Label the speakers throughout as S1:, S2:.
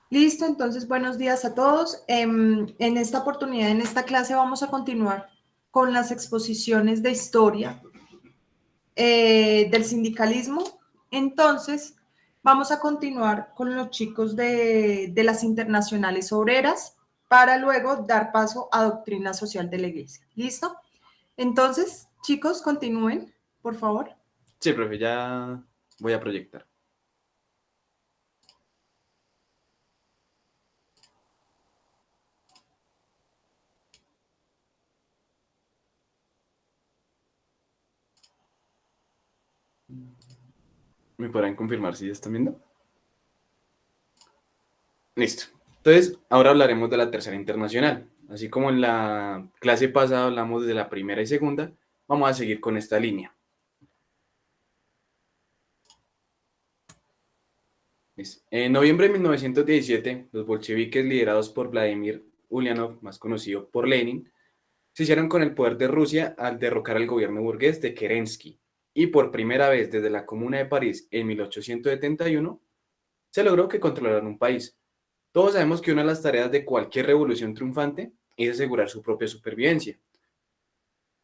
S1: Listo, entonces buenos días a todos. En esta oportunidad, en esta clase, vamos a continuar con las exposiciones de historia del sindicalismo. Entonces, vamos a continuar con los chicos de las internacionales obreras para luego dar paso a doctrina social de la iglesia. ¿Listo? Entonces, chicos, continúen, por favor.
S2: Sí, profe, ya voy a proyectar. ¿Me podrán confirmar si ya están viendo? Listo. Entonces, ahora hablaremos de la tercera internacional. Así como en la clase pasada hablamos de la primera y segunda, vamos a seguir con esta línea. Listo. En noviembre de 1917, los bolcheviques liderados por Vladimir Ulyanov, más conocido por Lenin, se hicieron con el poder de Rusia al derrocar al gobierno burgués de Kerensky. Y por primera vez desde la Comuna de París en 1871, se logró que controlaran un país. Todos sabemos que una de las tareas de cualquier revolución triunfante es asegurar su propia supervivencia.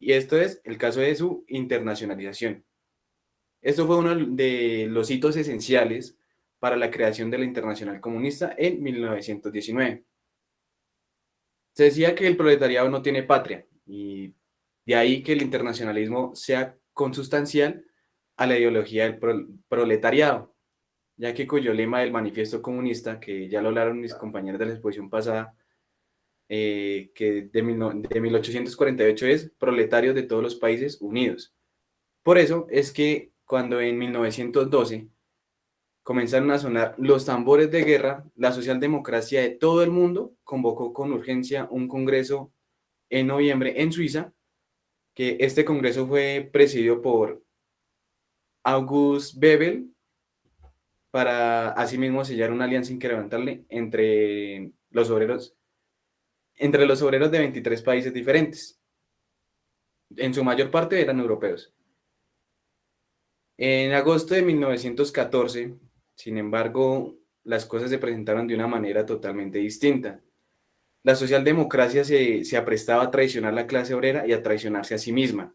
S2: Y esto es el caso de su internacionalización. Esto fue uno de los hitos esenciales para la creación de la Internacional Comunista en 1919. Se decía que el proletariado no tiene patria y de ahí que el internacionalismo sea consustancial a la ideología del proletariado, ya que cuyo lema del manifiesto comunista, que ya lo hablaron mis compañeros de la exposición pasada, que de 1848 es proletarios de todos los países unidos. Por eso es que cuando en 1912 comenzaron a sonar los tambores de guerra, la socialdemocracia de todo el mundo convocó con urgencia un congreso en noviembre en Suiza, que este congreso fue presidido por August Bebel para asimismo sellar una alianza inquebrantable entre los obreros de 23 países diferentes. En su mayor parte eran europeos. En agosto de 1914, sin embargo, las cosas se presentaron de una manera totalmente distinta. La socialdemocracia se aprestaba a traicionar la clase obrera y a traicionarse a sí misma.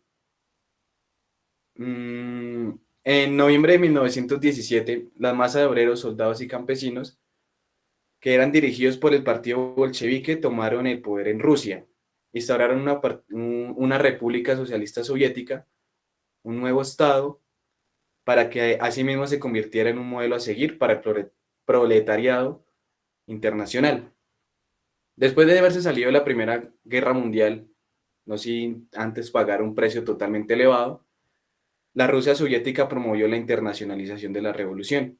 S2: En noviembre de 1917, la masa de obreros, soldados y campesinos, que eran dirigidos por el partido bolchevique, tomaron el poder en Rusia. Instauraron una república socialista soviética, un nuevo estado, para que asimismo se convirtiera en un modelo a seguir para el proletariado internacional. Después de haberse salido de la Primera Guerra Mundial, no sin antes pagar un precio totalmente elevado, la Rusia soviética promovió la internacionalización de la revolución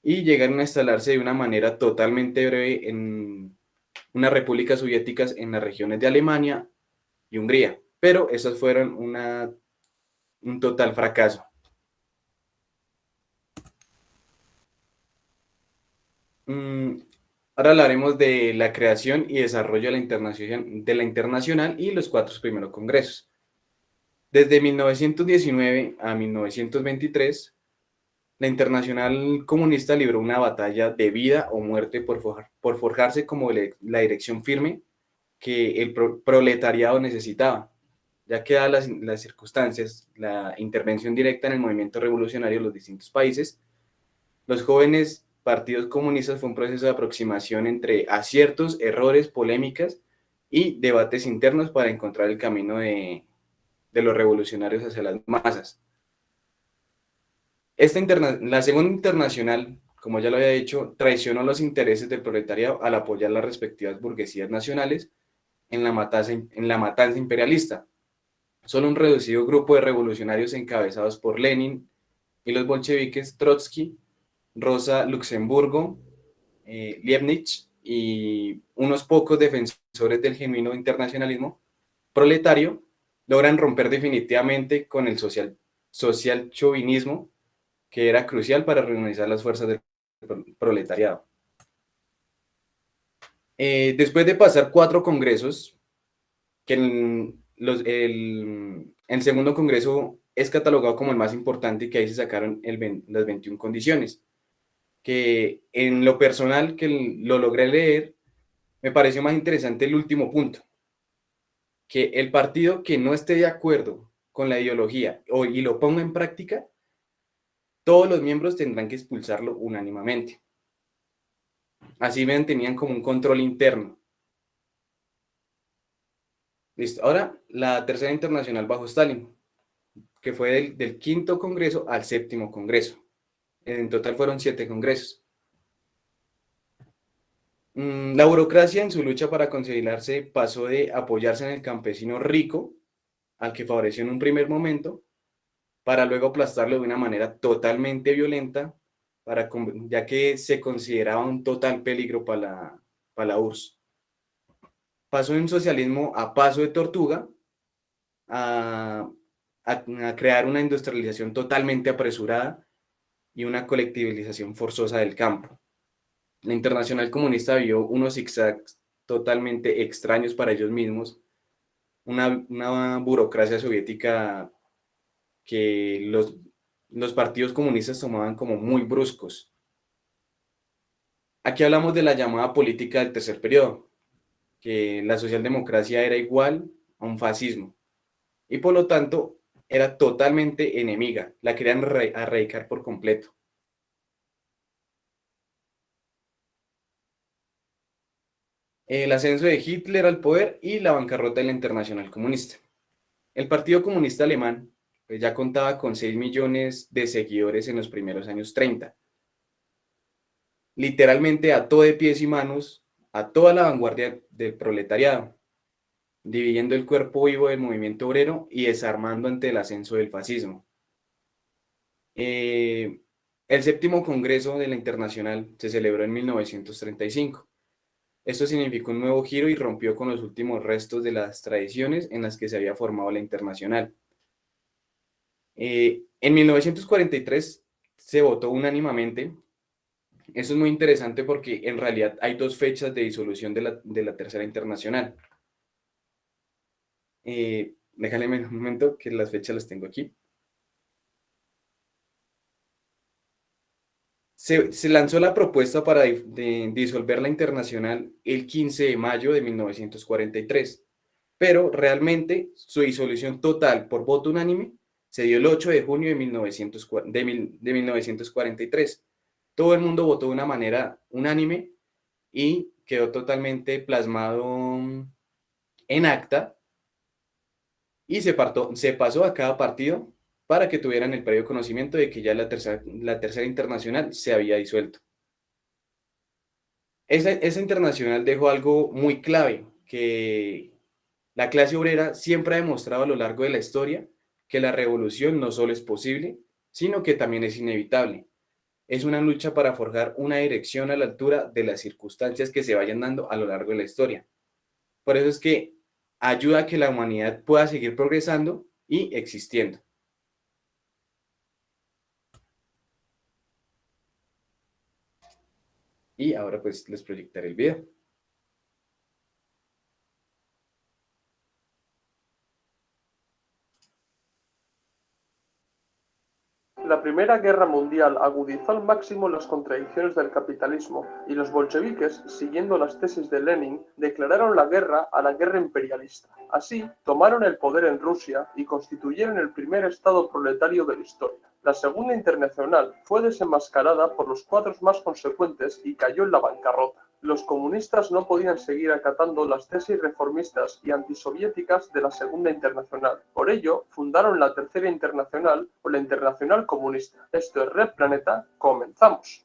S2: y llegaron a instalarse de una manera totalmente breve en unas repúblicas soviéticas en las regiones de Alemania y Hungría, pero esas fueron un total fracaso. Ahora hablaremos de la creación y desarrollo de la internacional y los cuatro primeros congresos. Desde 1919 a 1923, la Internacional Comunista libró una batalla de vida o muerte por forjarse como la dirección firme que el proletariado necesitaba, ya que dadas las circunstancias, la intervención directa en el movimiento revolucionario de los distintos países, los jóvenes partidos comunistas fue un proceso de aproximación entre aciertos, errores, polémicas y debates internos para encontrar el camino de los revolucionarios hacia las masas. La Segunda Internacional, como ya lo había dicho, traicionó los intereses del proletariado al apoyar las respectivas burguesías nacionales en la matanza imperialista. Solo un reducido grupo de revolucionarios encabezados por Lenin y los bolcheviques Trotsky, Rosa Luxemburgo, Liebknecht y unos pocos defensores del genuino internacionalismo proletario logran romper definitivamente con el social chauvinismo que era crucial para reorganizar las fuerzas del proletariado. Después de pasar 4 congresos, que el segundo congreso es catalogado como el más importante y que ahí se sacaron las 21 condiciones, que en lo personal, que lo logré leer, me pareció más interesante el último punto, que el partido que no esté de acuerdo con la ideología y lo ponga en práctica, todos los miembros tendrán que expulsarlo unánimemente. Así tenían como un control interno. Listo. Ahora, la Tercera Internacional bajo Stalin, que fue del quinto congreso al séptimo congreso. En total fueron 7 congresos. La burocracia en su lucha para consolidarse pasó de apoyarse en el campesino rico, al que favoreció en un primer momento, para luego aplastarlo de una manera totalmente violenta, ya que se consideraba un total peligro para la URSS. Pasó de un socialismo a paso de tortuga a, a crear una industrialización totalmente apresurada y una colectivización forzosa del campo. La Internacional Comunista vio unos zigzags totalmente extraños para ellos mismos, una burocracia soviética que los partidos comunistas tomaban como muy bruscos. Aquí hablamos de la llamada política del tercer periodo, que la socialdemocracia era igual a un fascismo y por lo tanto era totalmente enemiga, la querían erradicar por completo. El ascenso de Hitler al poder y la bancarrota de la Internacional Comunista. El Partido Comunista Alemán pues, ya contaba con 6 millones de seguidores en los primeros años 30. Literalmente ató de pies y manos a toda la vanguardia del proletariado, dividiendo el cuerpo vivo del movimiento obrero y desarmando ante el ascenso del fascismo. El séptimo Congreso de la Internacional se celebró en 1935. Esto significó un nuevo giro y rompió con los últimos restos de las tradiciones en las que se había formado la Internacional. En 1943 se votó unánimemente. Eso es muy interesante porque en realidad hay 2 fechas de disolución de la Tercera Internacional. Déjame un momento que las fechas las tengo aquí. Se lanzó la propuesta para disolver la Internacional el 15 de mayo de 1943, pero realmente su disolución total por voto unánime se dio el 8 de junio de 1943. Todo el mundo votó de una manera unánime y quedó totalmente plasmado en acta y se pasó a cada partido para que tuvieran el previo conocimiento de que ya la tercera internacional se había disuelto. Esa internacional dejó algo muy clave, que la clase obrera siempre ha demostrado a lo largo de la historia que la revolución no solo es posible, sino que también es inevitable. Es una lucha para forjar una dirección a la altura de las circunstancias que se vayan dando a lo largo de la historia. Por eso es que ayuda a que la humanidad pueda seguir progresando y existiendo. Y ahora pues les proyectaré el video.
S3: La Primera Guerra Mundial agudizó al máximo las contradicciones del capitalismo y los bolcheviques, siguiendo las tesis de Lenin, declararon la guerra a la guerra imperialista. Así, tomaron el poder en Rusia y constituyeron el primer estado proletario de la historia. La Segunda Internacional fue desenmascarada por los cuadros más consecuentes y cayó en la bancarrota. Los comunistas no podían seguir acatando las tesis reformistas y antisoviéticas de la Segunda Internacional. Por ello, fundaron la Tercera Internacional o la Internacional Comunista. Esto es Red Planeta, comenzamos.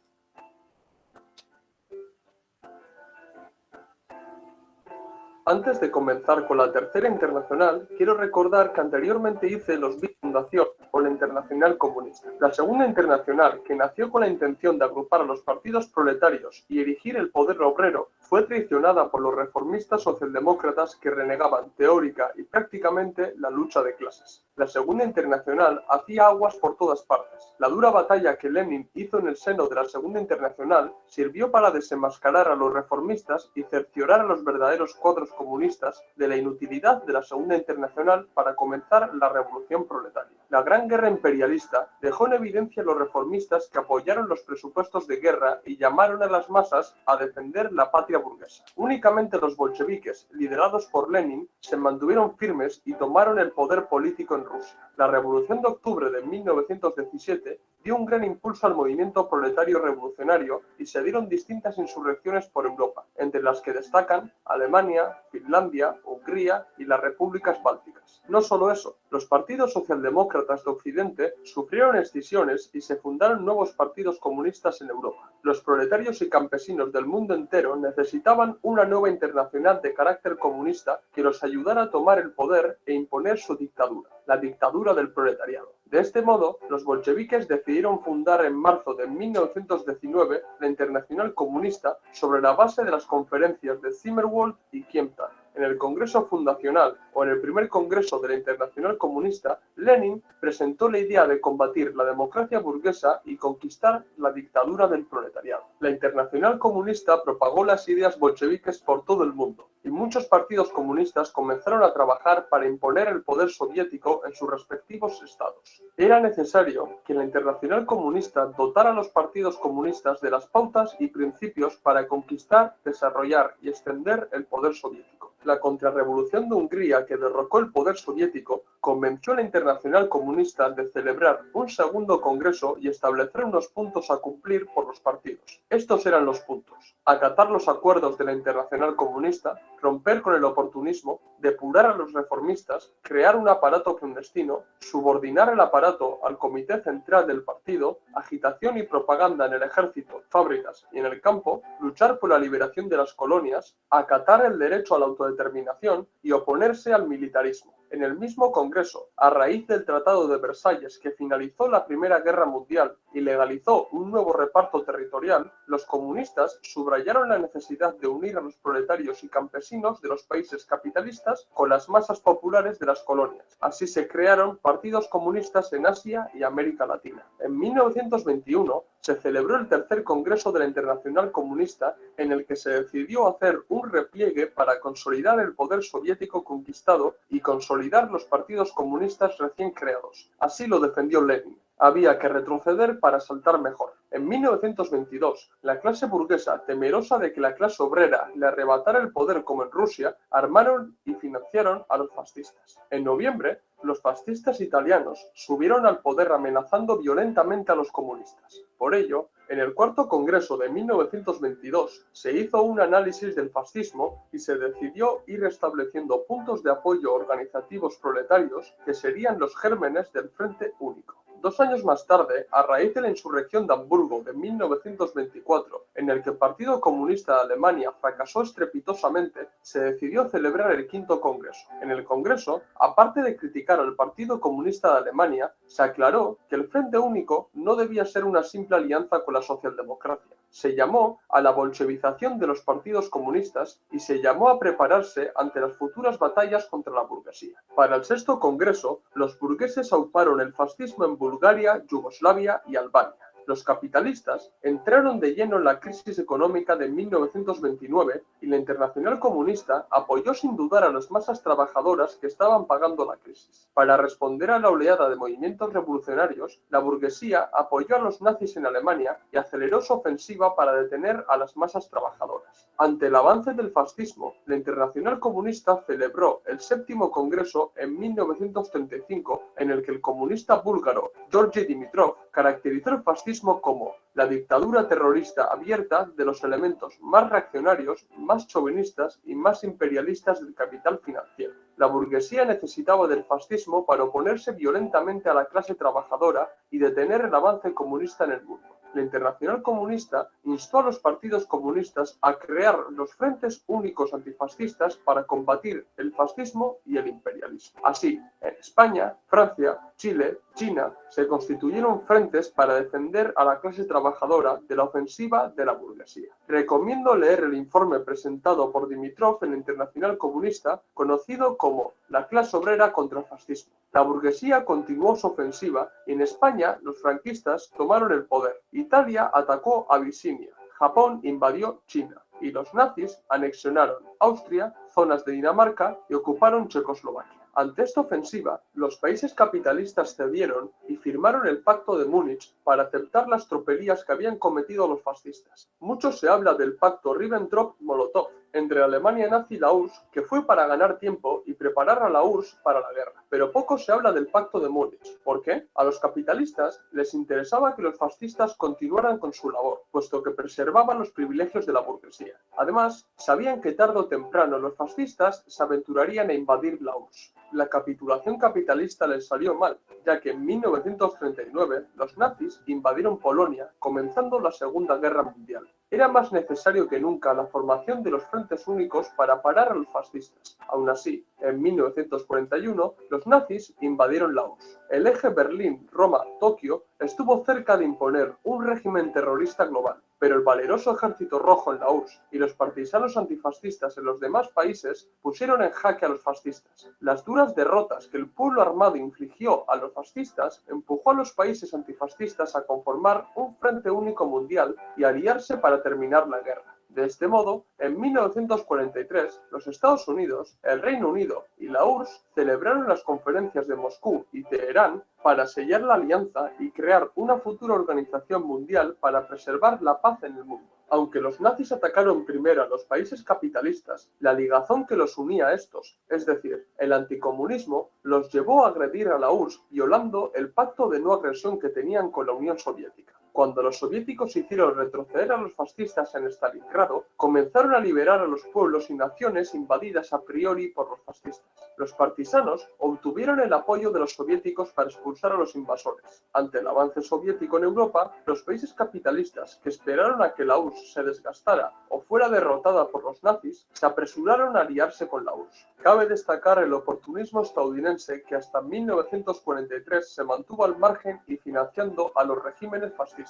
S3: Antes de comenzar con la Tercera Internacional, quiero recordar que anteriormente hice los vídeos de fundación o la Internacional Comunista. La Segunda Internacional, que nació con la intención de agrupar a los partidos proletarios y erigir el poder obrero, fue traicionada por los reformistas socialdemócratas que renegaban teórica y prácticamente la lucha de clases. La Segunda Internacional hacía aguas por todas partes. La dura batalla que Lenin hizo en el seno de la Segunda Internacional sirvió para desenmascarar a los reformistas y cerciorar a los verdaderos cuadros partidos comunistas de la inutilidad de la Segunda Internacional para comenzar la revolución proletaria. La Gran Guerra imperialista dejó en evidencia a los reformistas que apoyaron los presupuestos de guerra y llamaron a las masas a defender la patria burguesa. Únicamente los bolcheviques, liderados por Lenin, se mantuvieron firmes y tomaron el poder político en Rusia. La Revolución de Octubre de 1917 dio un gran impulso al movimiento proletario revolucionario y se dieron distintas insurrecciones por Europa, entre las que destacan Alemania, Finlandia, Hungría y las repúblicas bálticas. No solo eso, los partidos socialdemócratas de Occidente sufrieron escisiones y se fundaron nuevos partidos comunistas en Europa. Los proletarios y campesinos del mundo entero necesitaban una nueva internacional de carácter comunista que los ayudara a tomar el poder e imponer su dictadura, la dictadura del proletariado. De este modo, los bolcheviques decidieron fundar en marzo de 1919 la Internacional Comunista sobre la base de las conferencias de Zimmerwald y Kemptthal. En el Congreso Fundacional o en el primer Congreso de la Internacional Comunista, Lenin presentó la idea de combatir la democracia burguesa y conquistar la dictadura del proletariado. La Internacional Comunista propagó las ideas bolcheviques por todo el mundo y muchos partidos comunistas comenzaron a trabajar para imponer el poder soviético en sus respectivos estados. Era necesario que la Internacional Comunista dotara a los partidos comunistas de las pautas y principios para conquistar, desarrollar y extender el poder soviético. La contrarrevolución de Hungría, que derrocó el poder soviético, convenció a la Internacional Comunista de celebrar un segundo congreso y establecer unos puntos a cumplir por los partidos. Estos eran los puntos: acatar los acuerdos de la Internacional Comunista, romper con el oportunismo, depurar a los reformistas, crear un aparato clandestino, subordinar el aparato al comité central del partido, agitación y propaganda en el ejército, fábricas y en el campo, luchar por la liberación de las colonias, acatar el derecho a la autodeterminación y oponerse al militarismo. En el mismo Congreso, a raíz del Tratado de Versalles, que finalizó la Primera Guerra Mundial y legalizó un nuevo reparto territorial, los comunistas subrayaron la necesidad de unir a los proletarios y campesinos de los países capitalistas con las masas populares de las colonias. Así se crearon partidos comunistas en Asia y América Latina. En 1921 se celebró el tercer Congreso de la Internacional Comunista, en el que se decidió hacer un repliegue para consolidar el poder soviético conquistado y consolidar los partidos comunistas recién creados. Así lo defendió Lenin. Había que retroceder para saltar mejor. En 1922, la clase burguesa, temerosa de que la clase obrera le arrebatara el poder como en Rusia, armaron y financiaron a los fascistas. En noviembre, los fascistas italianos subieron al poder amenazando violentamente a los comunistas. Por ello, en el cuarto Congreso de 1922 se hizo un análisis del fascismo y se decidió ir estableciendo puntos de apoyo organizativos proletarios que serían los gérmenes del Frente Único. 2 años más tarde, a raíz de la insurrección de Hamburgo de 1924, en el que el Partido Comunista de Alemania fracasó estrepitosamente, se decidió celebrar el quinto Congreso. En el Congreso, aparte de criticar al Partido Comunista de Alemania, se aclaró que el Frente Único no debía ser una simple alianza con la socialdemocracia. Se llamó a la bolchevización de los partidos comunistas y se llamó a prepararse ante las futuras batallas contra la burguesía. Para el sexto Congreso, los burgueses auparon el fascismo en Bulgaria, Yugoslavia y Albania. Los capitalistas entraron de lleno en la crisis económica de 1929 y la Internacional Comunista apoyó sin dudar a las masas trabajadoras que estaban pagando la crisis. Para responder a la oleada de movimientos revolucionarios, la burguesía apoyó a los nazis en Alemania y aceleró su ofensiva para detener a las masas trabajadoras. Ante el avance del fascismo, la Internacional Comunista celebró el séptimo Congreso en 1935, en el que el comunista búlgaro Georgi Dimitrov caracterizó el fascismo como la dictadura terrorista abierta de los elementos más reaccionarios, más chauvinistas y más imperialistas del capital financiero. La burguesía necesitaba del fascismo para oponerse violentamente a la clase trabajadora y detener el avance comunista en el mundo. La Internacional Comunista instó a los partidos comunistas a crear los frentes únicos antifascistas para combatir el fascismo y el imperialismo. Así, en España, Francia, Chile, China, se constituyeron frentes para defender a la clase trabajadora de la ofensiva de la burguesía. Recomiendo leer el informe presentado por Dimitrov en la Internacional Comunista, conocido como La clase obrera contra el fascismo. La burguesía continuó su ofensiva y en España los franquistas tomaron el poder. Italia atacó a Abisinia. Japón invadió China. y los nazis anexionaron Austria, zonas de Dinamarca y ocuparon Checoslovaquia. Ante esta ofensiva, los países capitalistas cedieron y firmaron el Pacto de Múnich para aceptar las tropelías que habían cometido los fascistas. Mucho se habla del Pacto Ribbentrop-Molotov entre la Alemania nazi y la URSS, que fue para ganar tiempo y preparar a la URSS para la guerra. Pero poco se habla del Pacto de Múnich. ¿Por qué? A los capitalistas les interesaba que los fascistas continuaran con su labor, puesto que preservaban los privilegios de la burguesía. Además, sabían que tarde o temprano los fascistas se aventurarían a invadir la URSS. La capitulación capitalista les salió mal, ya que en 1939 los nazis invadieron Polonia, comenzando la Segunda Guerra Mundial. Era más necesario que nunca la formación de los frentes únicos para parar a los fascistas. Aún así, en 1941, los nazis invadieron la URSS. El eje Berlín-Roma-Tokio estuvo cerca de imponer un régimen terrorista global, pero el valeroso Ejército Rojo en la URSS y los partisanos antifascistas en los demás países pusieron en jaque a los fascistas. Las duras derrotas que el pueblo armado infligió a los fascistas empujó a los países antifascistas a conformar un frente único mundial y aliarse para terminar la guerra. De este modo, en 1943, los Estados Unidos, el Reino Unido y la URSS celebraron las conferencias de Moscú y Teherán para sellar la alianza y crear una futura organización mundial para preservar la paz en el mundo. Aunque los nazis atacaron primero a los países capitalistas, la ligazón que los unía a estos, es decir, el anticomunismo, los llevó a agredir a la URSS violando el pacto de no agresión que tenían con la Unión Soviética. Cuando los soviéticos hicieron retroceder a los fascistas en Stalingrado, comenzaron a liberar a los pueblos y naciones invadidas a priori por los fascistas. Los partisanos obtuvieron el apoyo de los soviéticos para expulsar a los invasores. Ante el avance soviético en Europa, los países capitalistas, que esperaron a que la URSS se desgastara o fuera derrotada por los nazis, se apresuraron a aliarse con la URSS. Cabe destacar el oportunismo estadounidense que hasta 1943 se mantuvo al margen y financiando a los regímenes fascistas.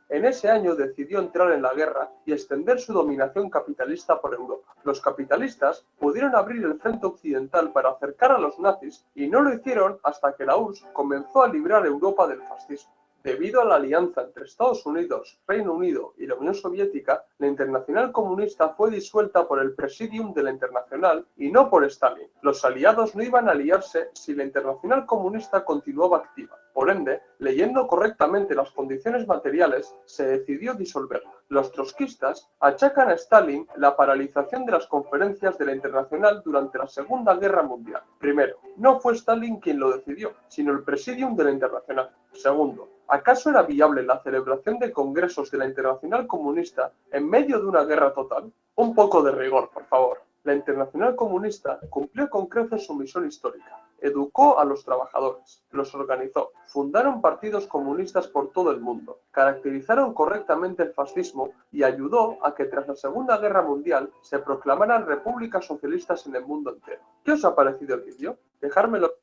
S3: En ese año decidió entrar en la guerra y extender su dominación capitalista por Europa. Los capitalistas pudieron abrir el frente occidental para acercar a los nazis y no lo hicieron hasta que la URSS comenzó a librar Europa del fascismo. Debido a la alianza entre Estados Unidos, Reino Unido y la Unión Soviética, la Internacional Comunista fue disuelta por el Presidium de la Internacional y no por Stalin. Los aliados no iban a aliarse si la Internacional Comunista continuaba activa. Por ende, leyendo correctamente las condiciones materiales, se decidió disolverla. Los trotskistas achacan a Stalin la paralización de las conferencias de la Internacional durante la Segunda Guerra Mundial. Primero, no fue Stalin quien lo decidió, sino el Presidium de la Internacional. Segundo, ¿acaso era viable la celebración de congresos de la Internacional Comunista en medio de una guerra total? Un poco de rigor, por favor. La Internacional Comunista cumplió con creces su misión histórica. Educó a los trabajadores, los organizó, fundaron partidos comunistas por todo el mundo, caracterizaron correctamente el fascismo y ayudó a que tras la Segunda Guerra Mundial se proclamaran repúblicas socialistas en el mundo entero. ¿Qué os ha parecido el vídeo? Dejármelo.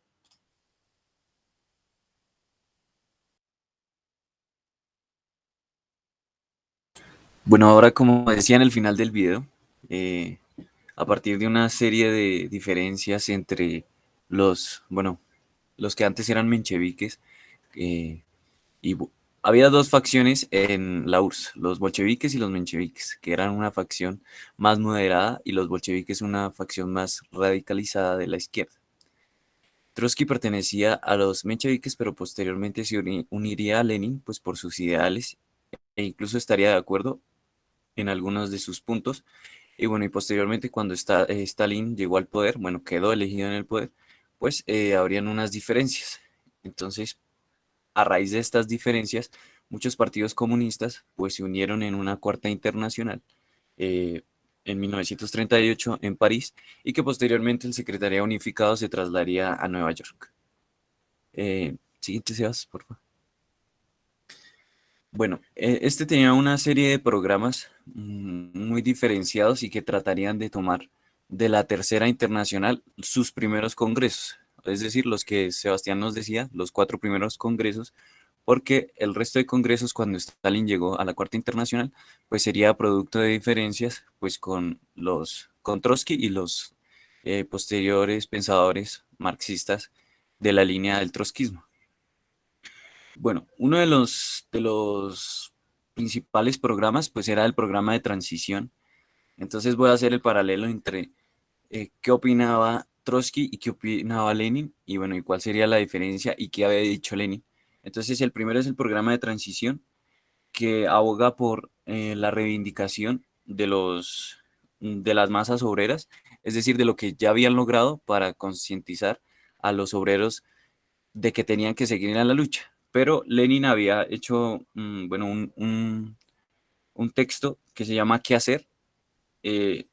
S4: Bueno, ahora como decía en el final del video, a partir de una serie de diferencias entre los que antes eran mencheviques, había dos facciones en la URSS, los bolcheviques y los mencheviques, que eran una facción más moderada y los bolcheviques una facción más radicalizada de la izquierda. Trotsky pertenecía a los mencheviques, pero posteriormente se uniría a Lenin pues, por sus ideales e incluso estaría de acuerdo en algunos de sus puntos. Y bueno, y posteriormente cuando Stalin llegó al poder, bueno, quedó elegido en el poder, pues habrían unas diferencias. Entonces, a raíz de estas diferencias, muchos partidos comunistas pues se unieron en una cuarta internacional en 1938 en París y que posteriormente el Secretariado Unificado se trasladaría a Nueva York. Siguiente, Sebas, por favor. Bueno, este tenía una serie de programas muy diferenciados y que tratarían de tomar de la Tercera Internacional sus primeros congresos, es decir, los que Sebastián nos decía, los 4 primeros congresos, porque el resto de congresos cuando Stalin llegó a la Cuarta Internacional, pues sería producto de diferencias pues con Trotsky y los posteriores pensadores marxistas de la línea del trotskismo. Bueno, uno de los principales programas pues era el programa de transición Entonces voy a hacer el paralelo entre qué opinaba Trotsky y qué opinaba Lenin, y bueno, y cuál sería la diferencia y qué había dicho Lenin. Entonces el primero es el programa de transición, que aboga por la reivindicación de las masas obreras, es decir, de lo que ya habían logrado para concientizar a los obreros de que tenían que seguir en la lucha. Pero Lenin había hecho bueno, un texto que se llama ¿Qué hacer? eh,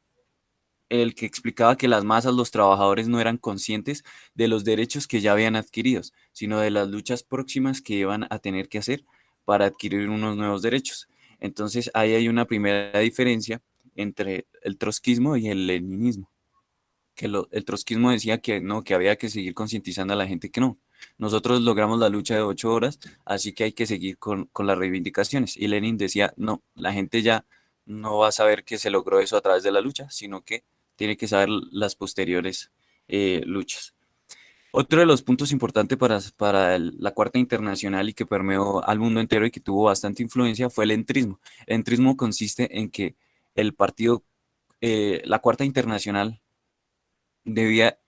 S4: el que explicaba que las masas, los trabajadores, no eran conscientes de los derechos que ya habían adquiridos, sino de las luchas próximas que iban a tener que hacer para adquirir unos nuevos derechos. Entonces ahí hay una primera diferencia entre el trotskismo y el leninismo, que el trotskismo decía que no, que había que seguir concientizando a la gente que no. Nosotros logramos la lucha de 8 horas, así que hay que seguir con las reivindicaciones. Y Lenin decía, no, la gente ya no va a saber que se logró eso a través de la lucha, sino que tiene que saber las posteriores luchas. Otro de los puntos importantes para la Cuarta Internacional y que permeó al mundo entero y que tuvo bastante influencia fue el entrismo. El entrismo consiste en que el partido, la Cuarta Internacional, debía,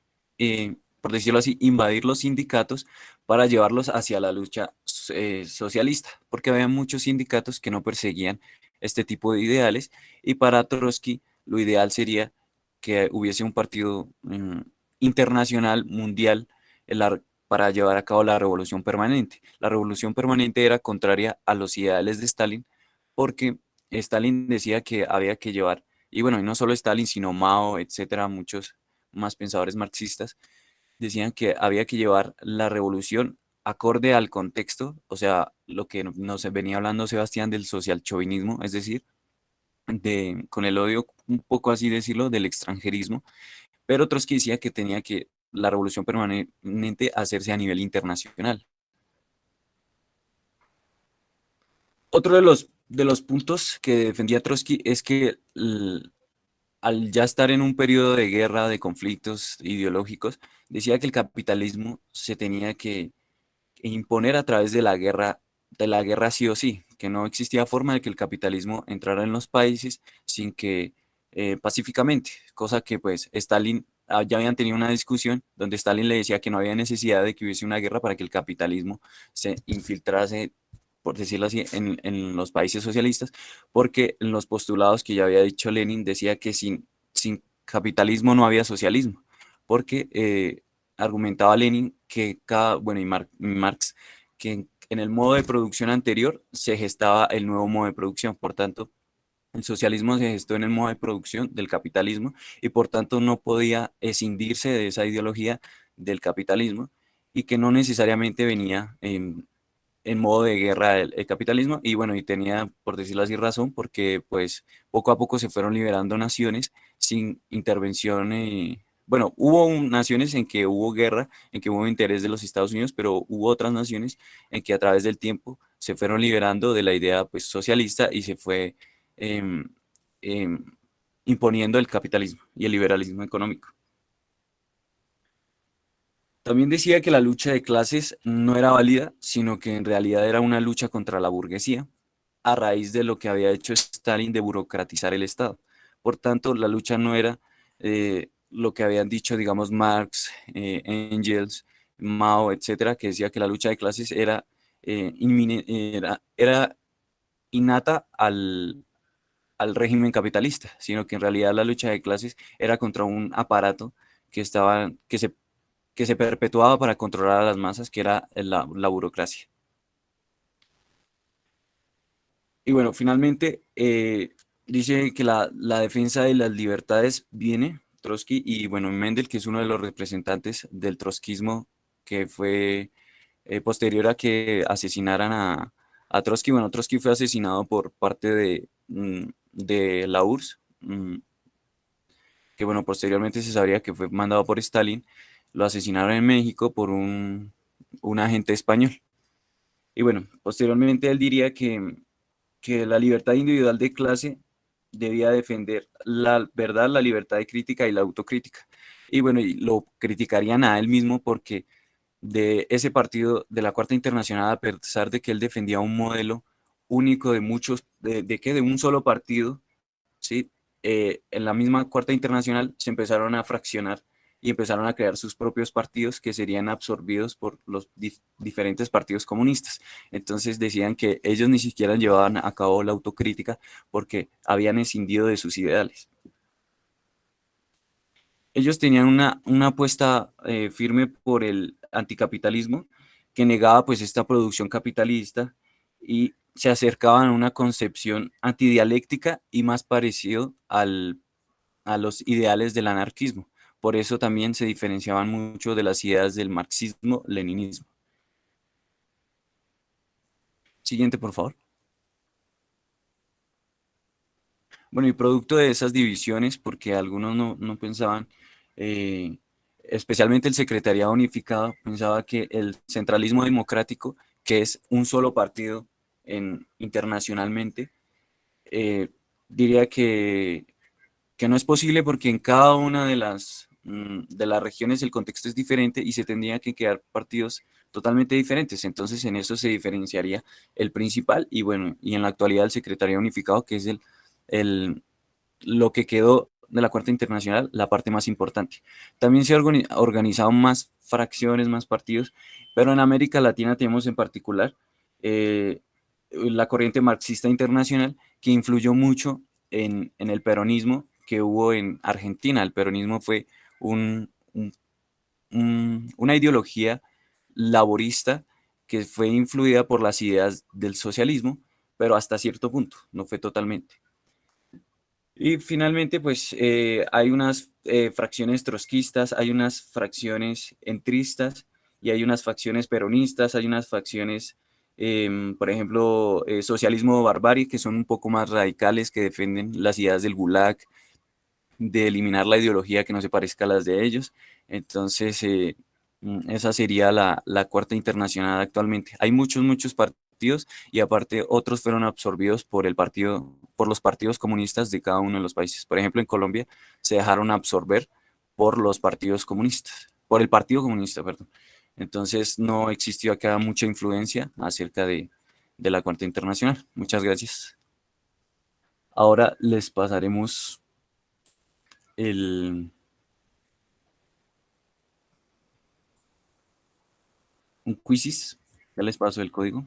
S4: por decirlo así, invadir los sindicatos para llevarlos hacia la lucha socialista, porque había muchos sindicatos que no perseguían este tipo de ideales, y para Trotsky lo ideal sería que hubiese un partido internacional, mundial, para llevar a cabo la revolución permanente. La revolución permanente era contraria a los ideales de Stalin, porque Stalin decía que había que llevar, y bueno, y no solo Stalin, sino Mao, etcétera, muchos más pensadores marxistas, decían que había que llevar la revolución acorde al contexto, o sea, lo que nos venía hablando Sebastián del social chauvinismo, es decir, con el odio, un poco así decirlo, del extranjerismo, pero otros que decía que tenía que la revolución permanente hacerse a nivel internacional. Otro de los puntos que defendía Trotsky es que al ya estar en un periodo de guerra, de conflictos ideológicos, decía que el capitalismo se tenía que imponer a través de la guerra sí o sí, que no existía forma de que el capitalismo entrara en los países sin que pacíficamente, cosa que pues Stalin, ya habían tenido una discusión donde Stalin le decía que no había necesidad de que hubiese una guerra para que el capitalismo se infiltrase, por decirlo así, en los países socialistas, porque en los postulados que ya había dicho Lenin decía que sin capitalismo no había socialismo, porque argumentaba Lenin que bueno, y Marx, que en el modo de producción anterior se gestaba el nuevo modo de producción, por tanto, el socialismo se gestó en el modo de producción del capitalismo y por tanto no podía escindirse de esa ideología del capitalismo, y que no necesariamente venía en modo de guerra el capitalismo, y bueno, y tenía, por decirlo así, razón, porque pues poco a poco se fueron liberando naciones sin intervención. Bueno, hubo naciones en que hubo guerra, en que hubo interés de los Estados Unidos, pero hubo otras naciones en que a través del tiempo se fueron liberando de la idea pues socialista y se fue em, em, imponiendo el capitalismo y el liberalismo económico. También decía que la lucha de clases no era válida, sino que en realidad era una lucha contra la burguesía, a raíz de lo que había hecho Stalin de burocratizar el Estado. Por tanto, la lucha no era lo que habían dicho, digamos, Marx, Engels, Mao, etcétera, que decía que la lucha de clases era innata al régimen capitalista, sino que en realidad la lucha de clases era contra un aparato que se perpetuaba para controlar a las masas, que era la burocracia. Y bueno, finalmente dice que la defensa de las libertades viene Trotsky y bueno, Mendel, que es uno de los representantes del trotskismo, que fue posterior a que asesinaran a Trotsky. Bueno, Trotsky fue asesinado por parte de la URSS, que bueno, posteriormente se sabría que fue mandado por Stalin. Lo asesinaron en México por un agente español. Y bueno, posteriormente él diría que la libertad individual de clase debía defender la verdad, la libertad de crítica y la autocrítica. Y bueno, y lo criticarían a él mismo porque de ese partido de la Cuarta Internacional, a pesar de que él defendía un modelo único de muchos, de un solo partido, ¿sí? en la misma Cuarta Internacional se empezaron a fraccionar y empezaron a crear sus propios partidos que serían absorbidos por los diferentes partidos comunistas. Entonces decían que ellos ni siquiera llevaban a cabo la autocrítica porque habían escindido de sus ideales. Ellos tenían una apuesta firme por el anticapitalismo que negaba pues esta producción capitalista y se acercaban a una concepción antidialéctica y más parecido a los ideales del anarquismo. Por eso también se diferenciaban mucho de las ideas del marxismo-leninismo. Siguiente, por favor. Bueno, y producto de esas divisiones, porque algunos no pensaban, eh, especialmente el Secretariado Unificado, pensaba que el centralismo democrático, que es un solo partido internacionalmente, eh, diría que no es posible porque en cada una de las regiones el contexto es diferente y se tendrían que crear partidos totalmente diferentes. Entonces en eso se diferenciaría el principal y bueno, y en la actualidad el Secretariado Unificado, que es el, lo que quedó de la Cuarta Internacional, la parte más importante. También se han organizado más fracciones, más partidos, pero en América Latina tenemos en particular la corriente marxista internacional que influyó mucho en el peronismo que hubo en Argentina. El peronismo fue una ideología laborista que fue influida por las ideas del socialismo, pero hasta cierto punto, no fue totalmente. Y finalmente, pues hay unas fracciones trotskistas, hay unas fracciones entristas y hay unas facciones peronistas, hay unas facciones, por ejemplo, socialismo o barbarie, que son un poco más radicales, que defienden las ideas del Gulag, de eliminar la ideología que no se parezca a las de ellos. Entonces, esa sería la Cuarta Internacional actualmente. Hay muchos partidos y aparte otros fueron absorbidos por los partidos comunistas de cada uno de los países. Por ejemplo, en Colombia se dejaron absorber por los partidos comunistas, por el Partido Comunista, perdón. Entonces, no existió acá mucha influencia acerca de la Cuarta Internacional. Muchas gracias. Ahora les pasaremos el, un quizzes. Ya les paso el código.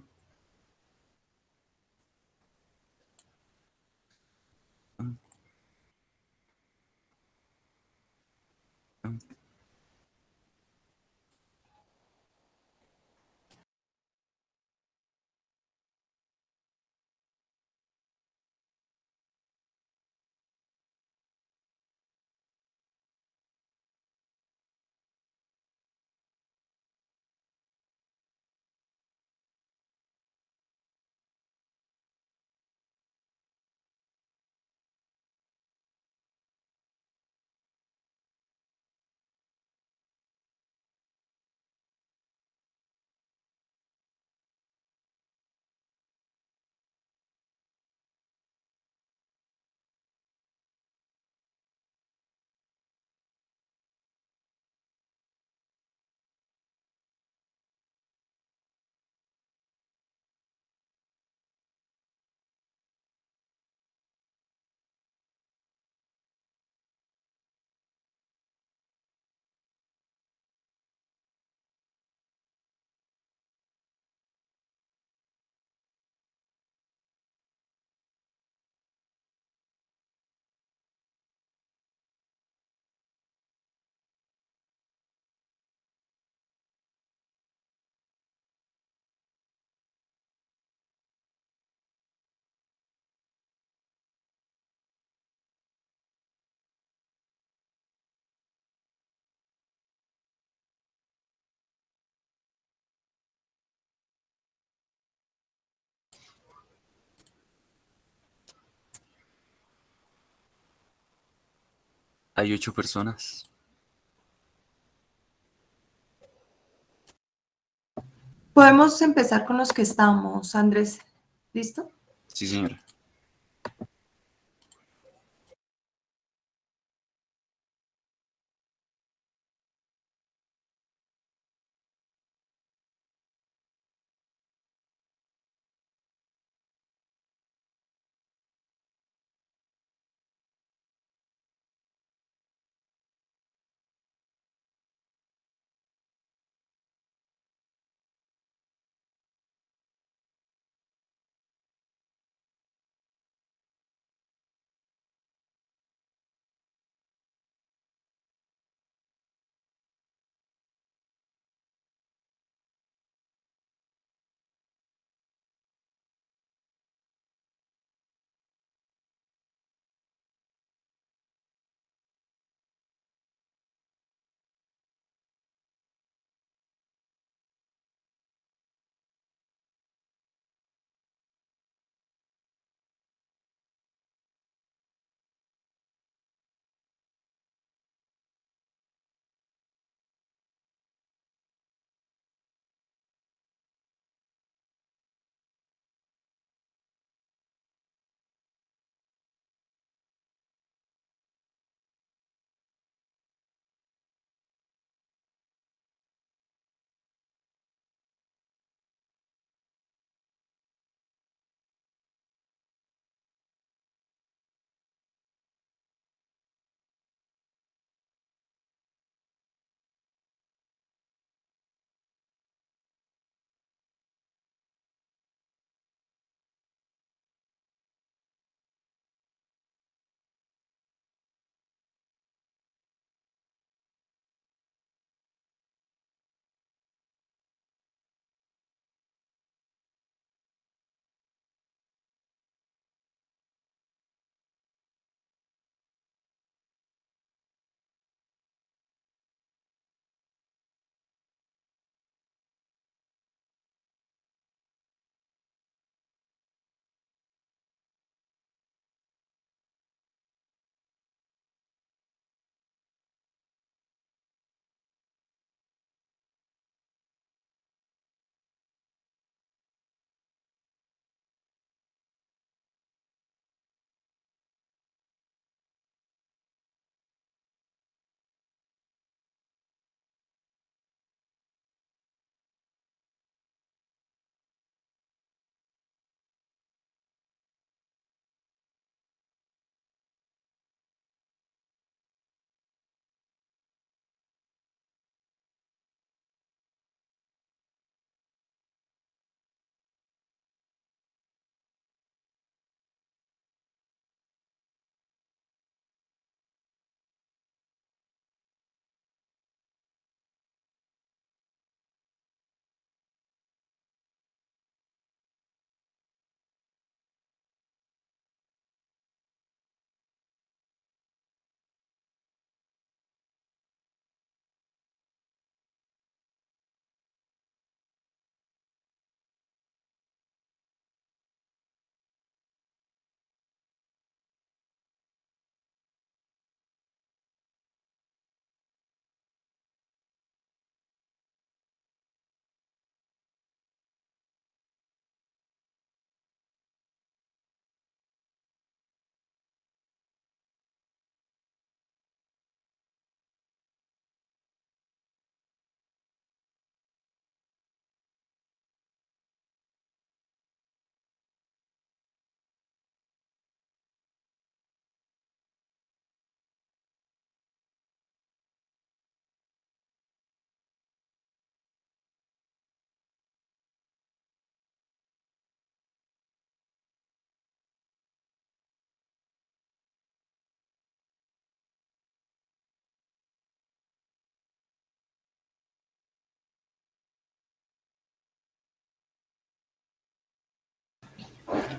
S4: Hay 8 personas.
S1: Podemos empezar con los que estamos, Andrés. ¿Listo?
S4: Sí, señora.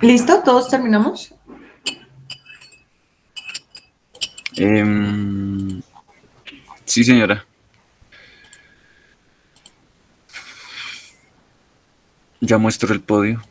S1: ¿Listo? ¿Todos terminamos?
S4: Sí, señora. Ya muestro el podio.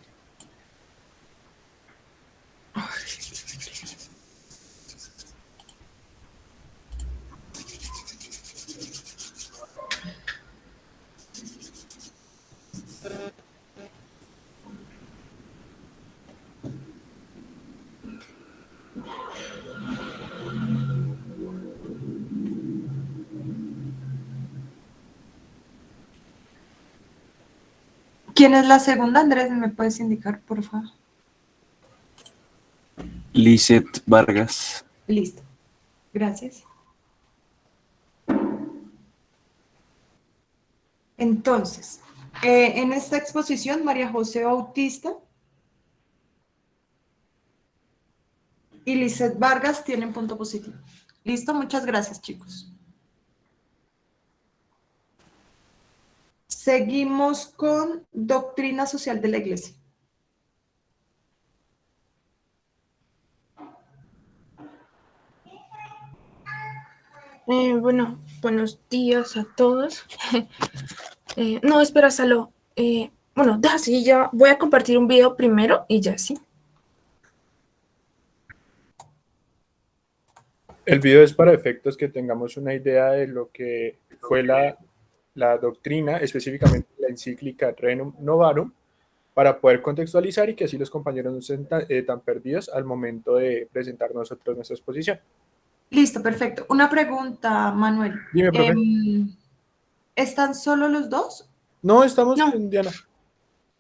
S1: ¿Quién es la segunda, Andrés? ¿Me puedes indicar, por favor?
S4: Lizeth Vargas.
S1: Listo. Gracias. Entonces, en esta exposición, María José Bautista y Lizeth Vargas tienen punto positivo. Listo, muchas gracias, chicos. Seguimos con doctrina social de la Iglesia.
S5: Bueno, buenos días a todos. No, espera, Salo. Bueno, deja así, ya voy a compartir un video primero y ya sí.
S6: El video es para efectos que tengamos una idea de lo que fue la doctrina, específicamente la encíclica Rerum Novarum, para poder contextualizar y que así los compañeros no estén tan perdidos al momento de presentar nosotros nuestra exposición.
S1: Listo, perfecto. Una pregunta, Manuel.
S6: Dime, profe.
S1: ¿Están solo los dos?
S6: No, estamos
S5: No.
S6: con Diana.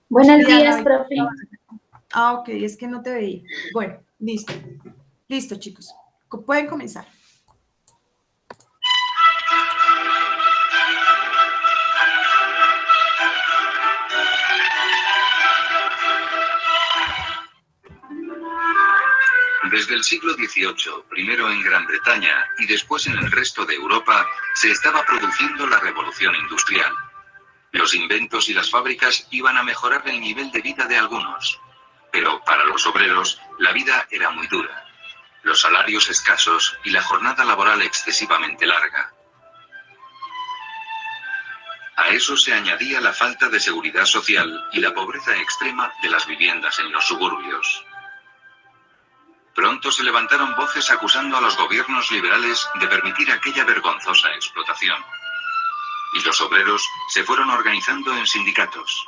S7: Buenos
S1: Diana,
S7: días, profe.
S1: Ah, ok, es que no te veía. Bueno, listo. Listo, chicos. Pueden comenzar.
S8: Desde el siglo XVIII, primero en Gran Bretaña y después en el resto de Europa, se estaba produciendo la revolución industrial. Los inventos y las fábricas iban a mejorar el nivel de vida de algunos. Pero para los obreros, la vida era muy dura. Los salarios escasos y la jornada laboral excesivamente larga. A eso se añadía la falta de seguridad social y la pobreza extrema de las viviendas en los suburbios. Pronto se levantaron voces acusando a los gobiernos liberales de permitir aquella vergonzosa explotación. Y los obreros se fueron organizando en sindicatos.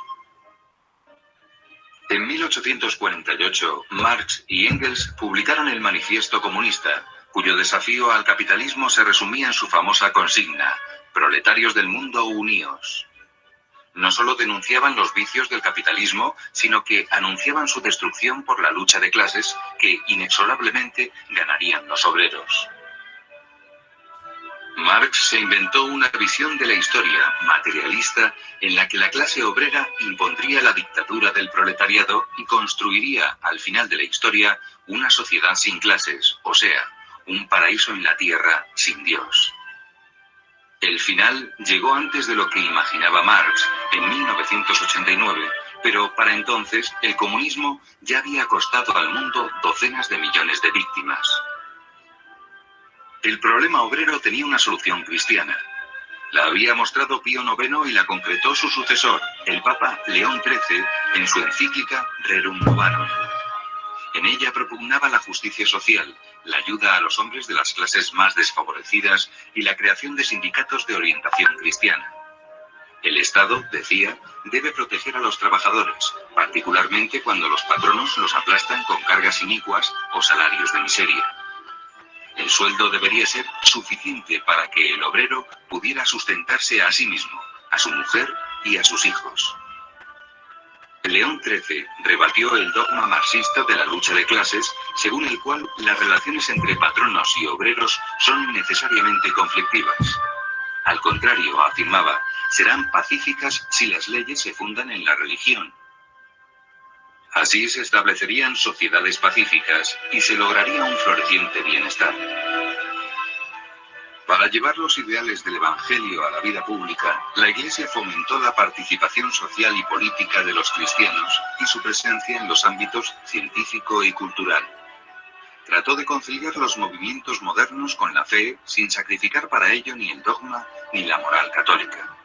S8: En 1848, Marx y Engels publicaron el Manifiesto Comunista, cuyo desafío al capitalismo se resumía en su famosa consigna: proletarios del mundo, uníos. No solo denunciaban los vicios del capitalismo, sino que anunciaban su destrucción por la lucha de clases que inexorablemente ganarían los obreros. Marx se inventó una visión de la historia materialista en la que la clase obrera impondría la dictadura del proletariado y construiría, al final de la historia, una sociedad sin clases, o sea, un paraíso en la tierra sin Dios. El final llegó antes de lo que imaginaba Marx, en 1989, pero para entonces el comunismo ya había costado al mundo docenas de millones de víctimas. El problema obrero tenía una solución cristiana. La había mostrado Pío IX y la concretó su sucesor, el Papa León XIII, en su encíclica Rerum Novarum. En ella propugnaba la justicia social, la ayuda a los hombres de las clases más desfavorecidas y la creación de sindicatos de orientación cristiana. El Estado, decía, debe proteger a los trabajadores, particularmente cuando los patronos los aplastan con cargas inicuas o salarios de miseria. El sueldo debería ser suficiente para que el obrero pudiera sustentarse a sí mismo, a su mujer y a sus hijos. León XIII rebatió el dogma marxista de la lucha de clases, según el cual las relaciones entre patronos y obreros son necesariamente conflictivas. Al contrario, afirmaba, serán pacíficas si las leyes se fundan en la religión. Así se establecerían sociedades pacíficas y se lograría un floreciente bienestar. Para llevar los ideales del Evangelio a la vida pública, la Iglesia fomentó la participación social y política de los cristianos y su presencia en los ámbitos científico y cultural. Trató de conciliar los movimientos modernos con la fe, sin sacrificar para ello ni el dogma ni la moral católica.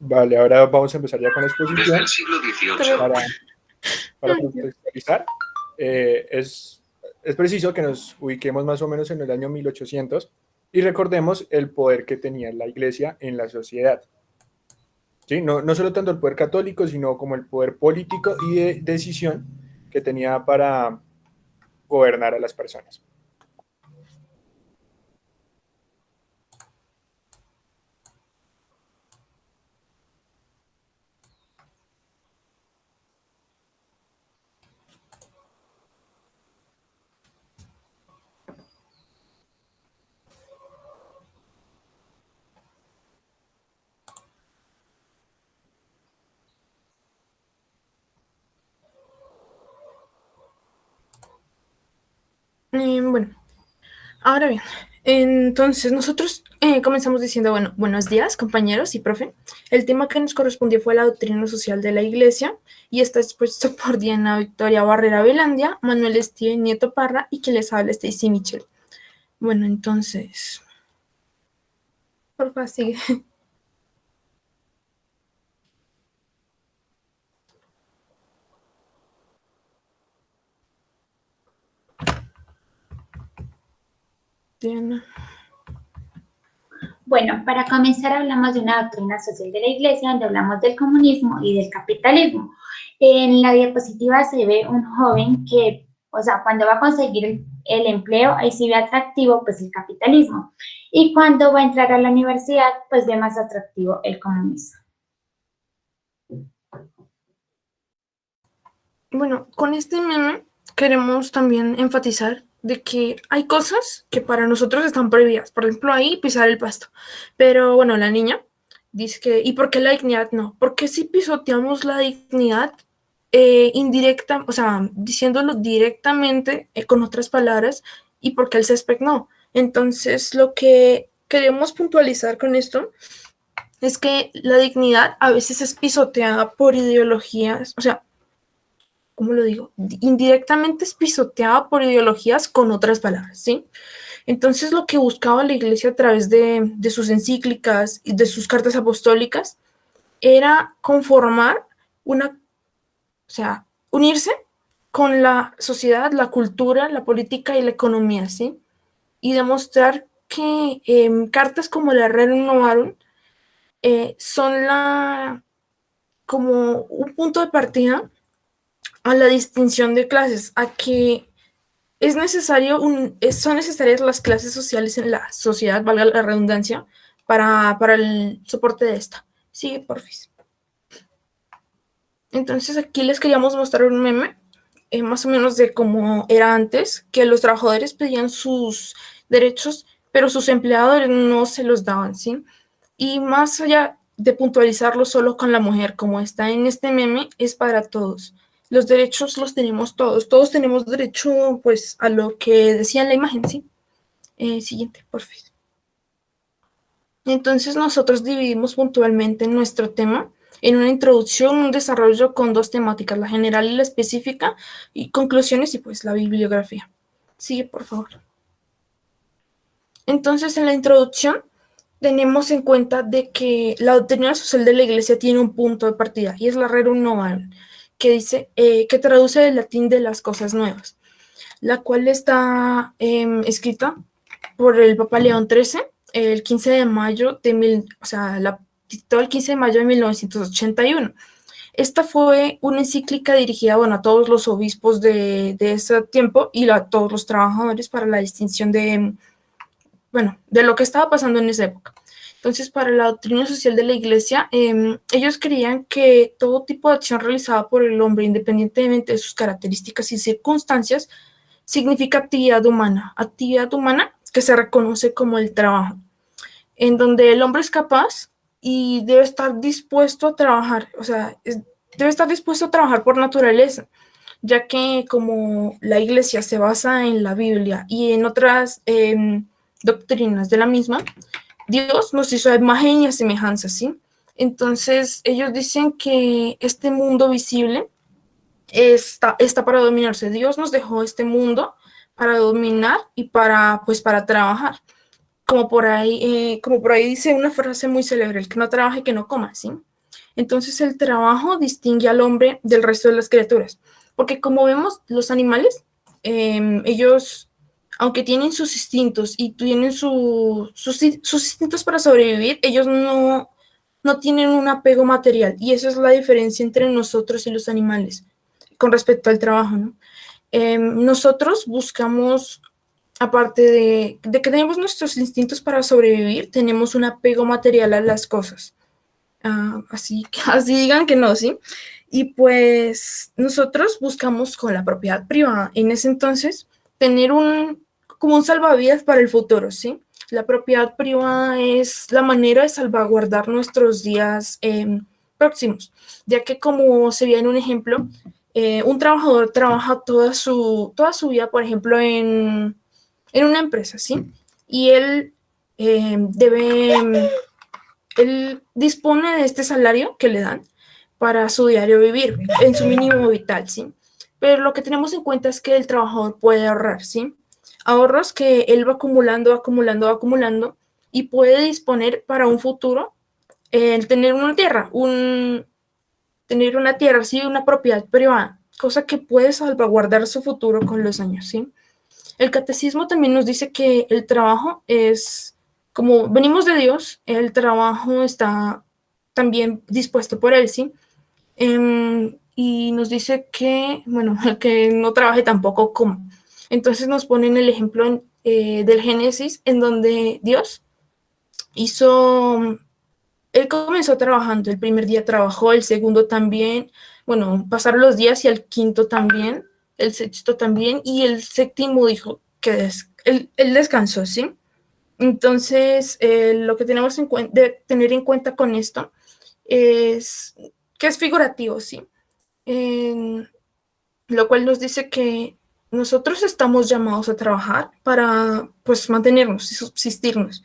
S6: Vale, ahora vamos a empezar ya con la
S8: Desde
S6: exposición.
S8: el siglo XVIII,
S6: Para contextualizar, es preciso que nos ubiquemos más o menos en el año 1800 y recordemos el poder que tenía la Iglesia en la sociedad. ¿Sí? No solo tanto el poder católico, sino como el poder político y de decisión que tenía para gobernar a las personas.
S5: Bueno, ahora bien, entonces nosotros comenzamos diciendo, bueno, buenos días, compañeros y profe. El tema que nos correspondió fue la doctrina social de la Iglesia y está expuesto por Diana Victoria Barrera Velandia, Manuel Steven Nieto Parra y quien les habla, Stacy Mitchell. Bueno, entonces, por favor, sigue. Diana.
S7: Bueno, para comenzar hablamos de una doctrina social de la Iglesia donde hablamos del comunismo y del capitalismo. En la diapositiva se ve un joven que, o sea, cuando va a conseguir el empleo, ahí sí ve atractivo pues el capitalismo. Y cuando va a entrar a la universidad, pues ve más atractivo el comunismo.
S5: Bueno, con este meme queremos también enfatizar de que hay cosas que para nosotros están prohibidas. Por ejemplo, ahí pisar el pasto. Pero bueno, la niña dice que, ¿y por qué la dignidad no? Porque si pisoteamos la dignidad indirecta, o sea, diciéndolo directamente con otras palabras, y por qué el césped no. Entonces, lo que queremos puntualizar con esto es que la dignidad a veces es pisoteada por ideologías, o sea, ¿cómo lo digo? Indirectamente es pisoteada por ideologías con otras palabras, ¿sí? Entonces lo que buscaba la Iglesia a través de sus encíclicas y de sus cartas apostólicas era conformar o sea, unirse con la sociedad, la cultura, la política y la economía, ¿sí? Y demostrar que cartas como la Rerum Novarum son como un punto de partida a la distinción de clases, a que son necesarias las clases sociales en la sociedad, valga la redundancia, para el soporte de esta. Sigue, porfis. Entonces aquí les queríamos mostrar un meme, más o menos de cómo era antes, que los trabajadores pedían sus derechos, pero sus empleadores no se los daban, ¿sí? Y más allá de puntualizarlo solo con la mujer, como está en este meme, es para todos. Los derechos los tenemos todos tenemos derecho pues a lo que decía en la imagen, ¿sí? Siguiente, por favor. Entonces nosotros dividimos puntualmente nuestro tema en una introducción, un desarrollo con dos temáticas, la general y la específica, y conclusiones y pues la bibliografía. Sigue, por favor. Entonces en la introducción tenemos en cuenta de que la doctrina social de la Iglesia tiene un punto de partida y es la Rerum Novarum, que dice, que traduce del latín de las cosas nuevas, la cual está escrita por el Papa León XIII el 15 de mayo de dictó el 15 de mayo de 1981. Esta fue una encíclica dirigida, bueno, a todos los obispos de ese tiempo y a todos los trabajadores para la distinción de lo que estaba pasando en esa época. Entonces, para la doctrina social de la Iglesia, ellos creían que todo tipo de acción realizada por el hombre, independientemente de sus características y circunstancias, significa actividad humana que se reconoce como el trabajo, en donde el hombre es capaz y debe estar dispuesto a trabajar, debe estar dispuesto a trabajar por naturaleza. ya que como la iglesia se basa en la Biblia y en otras doctrinas de la misma, Dios nos hizo a imagen y a semejanza, ¿sí? Entonces ellos dicen que este mundo visible está para dominarse. Dios nos dejó este mundo para dominar y pues para trabajar. Como por ahí dice una frase muy célebre: el que no trabaje, que no coma, ¿sí? Entonces el trabajo distingue al hombre del resto de las criaturas, porque como vemos, los animales, ellos, aunque tienen sus instintos y tienen sus instintos para sobrevivir, ellos no tienen un apego material, y esa es la diferencia entre nosotros y los animales con respecto al trabajo, ¿no? Nosotros buscamos, aparte de que tenemos nuestros instintos para sobrevivir, tenemos un apego material a las cosas. Así digan que no, ¿sí? Y pues nosotros buscamos con la propiedad privada, en ese entonces, tener como un salvavidas para el futuro, ¿sí? La propiedad privada es la manera de salvaguardar nuestros días próximos, ya que, como se ve en un ejemplo, un trabajador trabaja toda su vida, por ejemplo, en una empresa, ¿sí? Y él él dispone de este salario que le dan para su diario vivir, en su mínimo vital, ¿sí? Pero lo que tenemos en cuenta es que el trabajador puede ahorrar, ¿sí? Ahorros que él va acumulando, y puede disponer para un futuro, el tener una tierra, ¿sí? Una propiedad privada, cosa que puede salvaguardar su futuro con los años, ¿sí? El catecismo también nos dice que el trabajo es, como venimos de Dios, el trabajo está también dispuesto por Él, ¿sí? Y nos dice que, bueno, el que no trabaje tampoco coma. Entonces nos ponen el ejemplo del Génesis, en donde Dios Él comenzó trabajando, el primer día trabajó, el segundo también, bueno, pasaron los días y el quinto también, el sexto también, y el séptimo dijo que él descansó, ¿sí? Entonces, lo que tenemos de tener en cuenta con esto es que es figurativo, ¿sí? Lo cual nos dice que nosotros estamos llamados a trabajar para, pues, mantenernos y subsistirnos,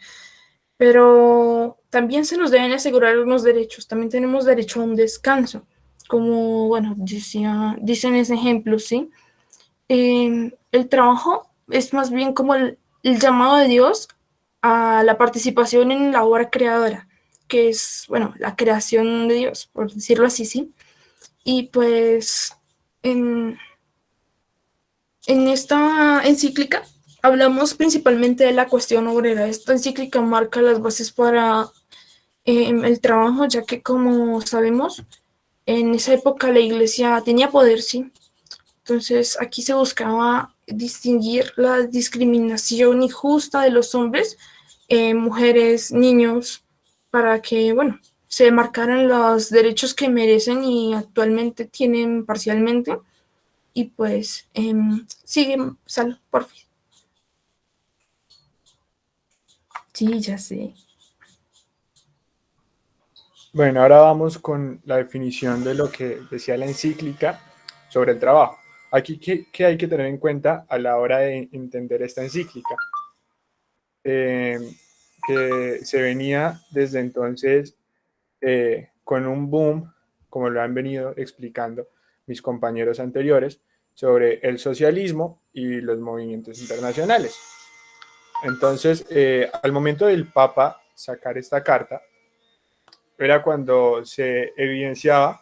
S5: pero también se nos deben asegurar unos derechos. También tenemos derecho a un descanso, como, bueno, dicen ese ejemplo, ¿sí? El trabajo es más bien como el llamado de Dios a la participación en la obra creadora, que es, bueno, la creación de Dios, por decirlo así, ¿sí? Y pues en esta encíclica hablamos principalmente de la cuestión obrera. Esta encíclica marca las bases para el trabajo, ya que, como sabemos, en esa época la iglesia tenía poder, ¿sí? Entonces aquí se buscaba distinguir la discriminación injusta de los hombres, mujeres, niños, para que, bueno, se marcaran los derechos que merecen y actualmente tienen parcialmente. Y pues, sigue, Sal, por fin. Sí, ya sé.
S6: Bueno, ahora vamos con la definición de lo que decía la encíclica sobre el trabajo. Aquí, ¿qué hay que tener en cuenta a la hora de entender esta encíclica? Que se venía desde entonces con un boom, como lo han venido explicando mis compañeros anteriores, sobre el socialismo y los movimientos internacionales. Entonces, al momento del Papa sacar esta carta, era cuando se evidenciaba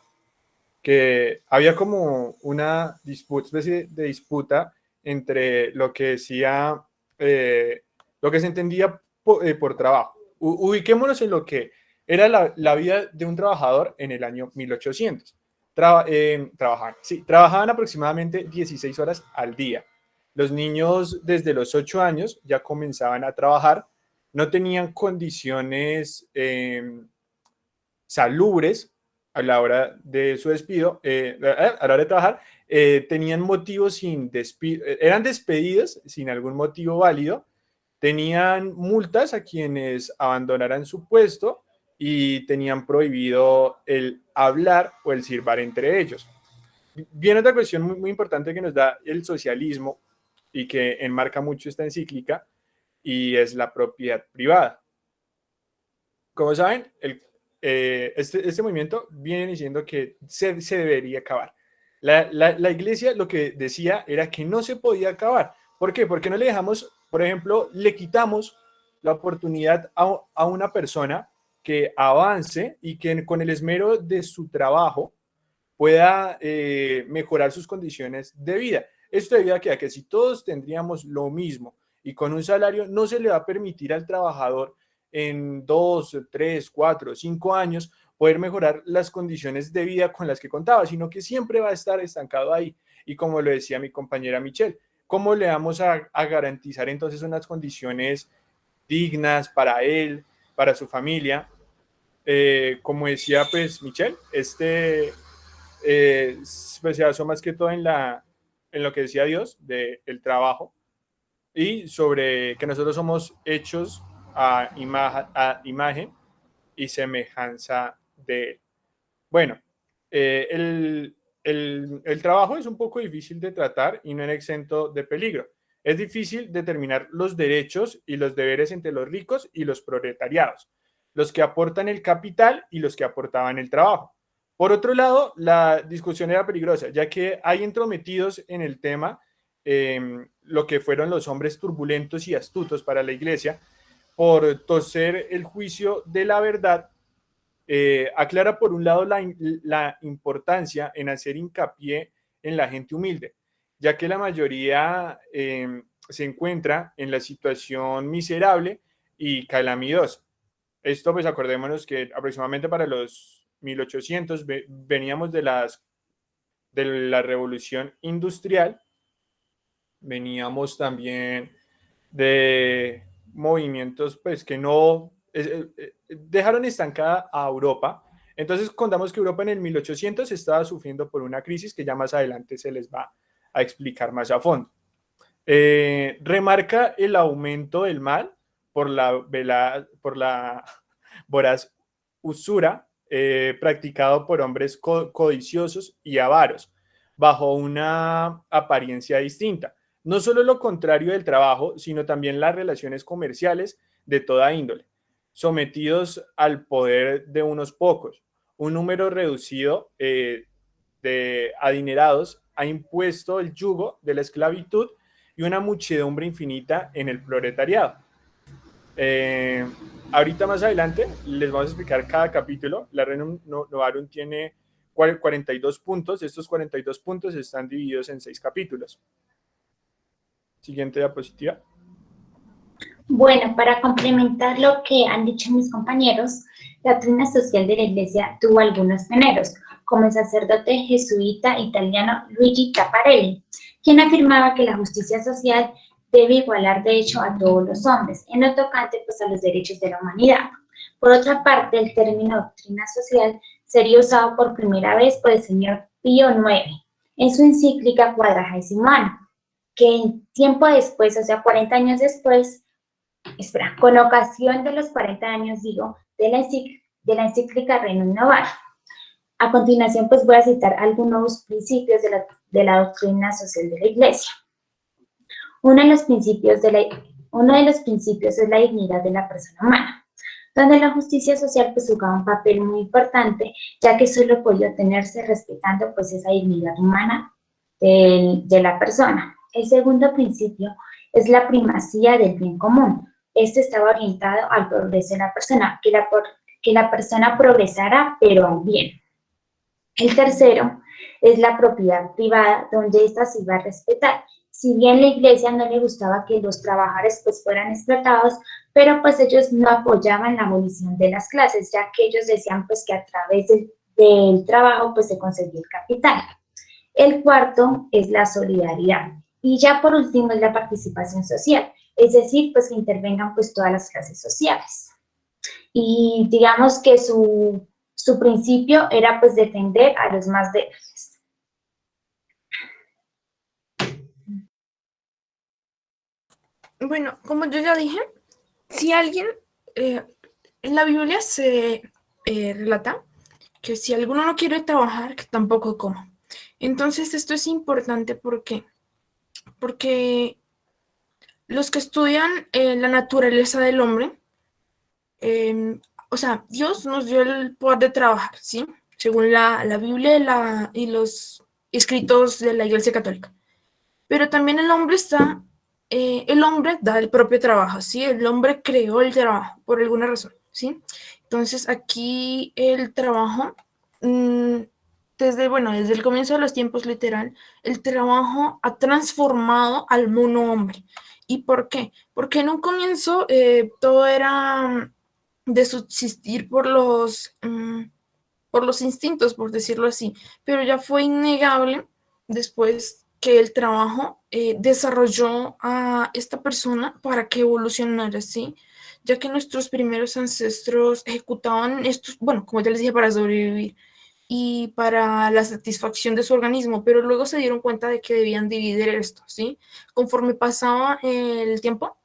S6: que había como una especie de disputa entre lo que decía, lo que se entendía por trabajo. Ubiquémonos en lo que era la vida de un trabajador en el año 1800. Trabajaban aproximadamente 16 horas al día. Los niños desde los 8 años ya comenzaban a trabajar, no tenían condiciones salubres a la hora de su despido, a la hora de trabajar, tenían motivos eran despedidos sin algún motivo válido, tenían multas a quienes abandonaran su puesto y tenían prohibido el hablar o el silbar entre ellos. Viene otra cuestión muy, muy importante que nos da el socialismo y que enmarca mucho esta encíclica, y es la propiedad privada. Como saben, este movimiento viene diciendo que se debería acabar. La iglesia lo que decía era que no se podía acabar. ¿Por qué? Porque no le dejamos, por ejemplo, le quitamos la oportunidad a una persona que avance y que con el esmero de su trabajo pueda mejorar sus condiciones de vida. Esto debido a que si todos tendríamos lo mismo y con un salario, no se le va a permitir al trabajador en 2, 3, 4, 5 años poder mejorar las condiciones de vida con las que contaba, sino que siempre va a estar estancado ahí. Y como lo decía mi compañera Michelle, ¿cómo le vamos a garantizar entonces unas condiciones dignas para él, para su familia? Como decía pues Michelle, pues se basó más que todo en lo que decía Dios del trabajo y sobre que nosotros somos hechos a imagen y semejanza de él. Bueno, el trabajo es un poco difícil de tratar y no es exento de peligro. Es difícil determinar los derechos y los deberes entre los ricos y los proletariados, los que aportan el capital y los que aportaban el trabajo. Por otro lado, la discusión era peligrosa, ya que hay entrometidos en el tema lo que fueron los hombres turbulentos y astutos para la iglesia, por torcer el juicio de la verdad. Aclara por un lado la importancia en hacer hincapié en la gente humilde, ya que la mayoría se encuentra en la situación miserable y calamitosa. Esto pues acordémonos que aproximadamente para los 1800 veníamos de la revolución industrial, veníamos también de movimientos pues que no dejaron estancada a Europa. Entonces contamos que Europa en el 1800 estaba sufriendo por una crisis que ya más adelante se les va a explicar más a fondo. Remarca el aumento del mal por la voraz usura practicado por hombres codiciosos y avaros, bajo una apariencia distinta. No solo lo contrario del trabajo, sino también las relaciones comerciales de toda índole, sometidos al poder de unos pocos. Un número reducido de adinerados ha impuesto el yugo de la esclavitud y una muchedumbre infinita en el proletariado. Ahorita más adelante les vamos a explicar cada capítulo. La Rerum Novarum tiene 42 puntos. Estos 42 puntos están divididos en 6 capítulos. Siguiente diapositiva.
S7: Bueno, para complementar lo que han dicho mis compañeros, la doctrina social de la Iglesia tuvo algunos pioneros, como el sacerdote jesuita italiano Luigi Taparelli, quien afirmaba que la justicia social debe igualar de hecho a todos los hombres, en lo tocante pues, a los derechos de la humanidad. Por otra parte, el término doctrina social sería usado por primera vez por el señor Pío IX en su encíclica Quadragésimo Anno, que tiempo después, o sea, 40 años después, con ocasión de los 40 años, digo, de la encíclica Rerum Novarum. A continuación, pues voy a citar algunos principios de la doctrina social de la Iglesia. Uno de los principios es la dignidad de la persona humana, donde la justicia social pues jugaba un papel muy importante, ya que solo podía obtenerse respetando pues esa dignidad humana de la persona. El segundo principio es la primacía del bien común. Este estaba orientado al progreso de la persona, que la persona progresara, pero al bien. El tercero es la propiedad privada, donde ésta se iba a respetar. Si bien la Iglesia no le gustaba que los trabajadores pues fueran explotados, pero pues ellos no apoyaban la abolición de las clases, ya que ellos decían pues que a través del trabajo pues se conseguía el capital. El cuarto es la solidaridad. Y ya por último es la participación social, es decir, pues que intervengan pues todas las clases sociales. Y digamos que su principio era pues defender a los más débiles.
S5: Bueno, como yo ya dije, si alguien, en la Biblia se relata que si alguno no quiere trabajar, que tampoco coma. Entonces, esto es importante porque los que estudian la naturaleza del hombre, o sea, Dios nos dio el poder de trabajar, ¿sí? Según la Biblia y los escritos de la Iglesia Católica. Pero también el hombre da el propio trabajo, ¿sí? El hombre creó el trabajo por alguna razón, ¿sí? Entonces, aquí el trabajo, desde el comienzo de los tiempos literal, el trabajo ha transformado al mono hombre. ¿Y por qué? Porque en un comienzo todo era de subsistir por los instintos, por decirlo así, pero ya fue innegable después que el trabajo desarrolló a esta persona para que evolucionara así, ya que nuestros primeros ancestros ejecutaban estos, bueno, como ya les dije, para sobrevivir y para la satisfacción de su organismo, pero luego se dieron cuenta de que debían dividir esto, ¿sí? Conforme pasaba el tiempo,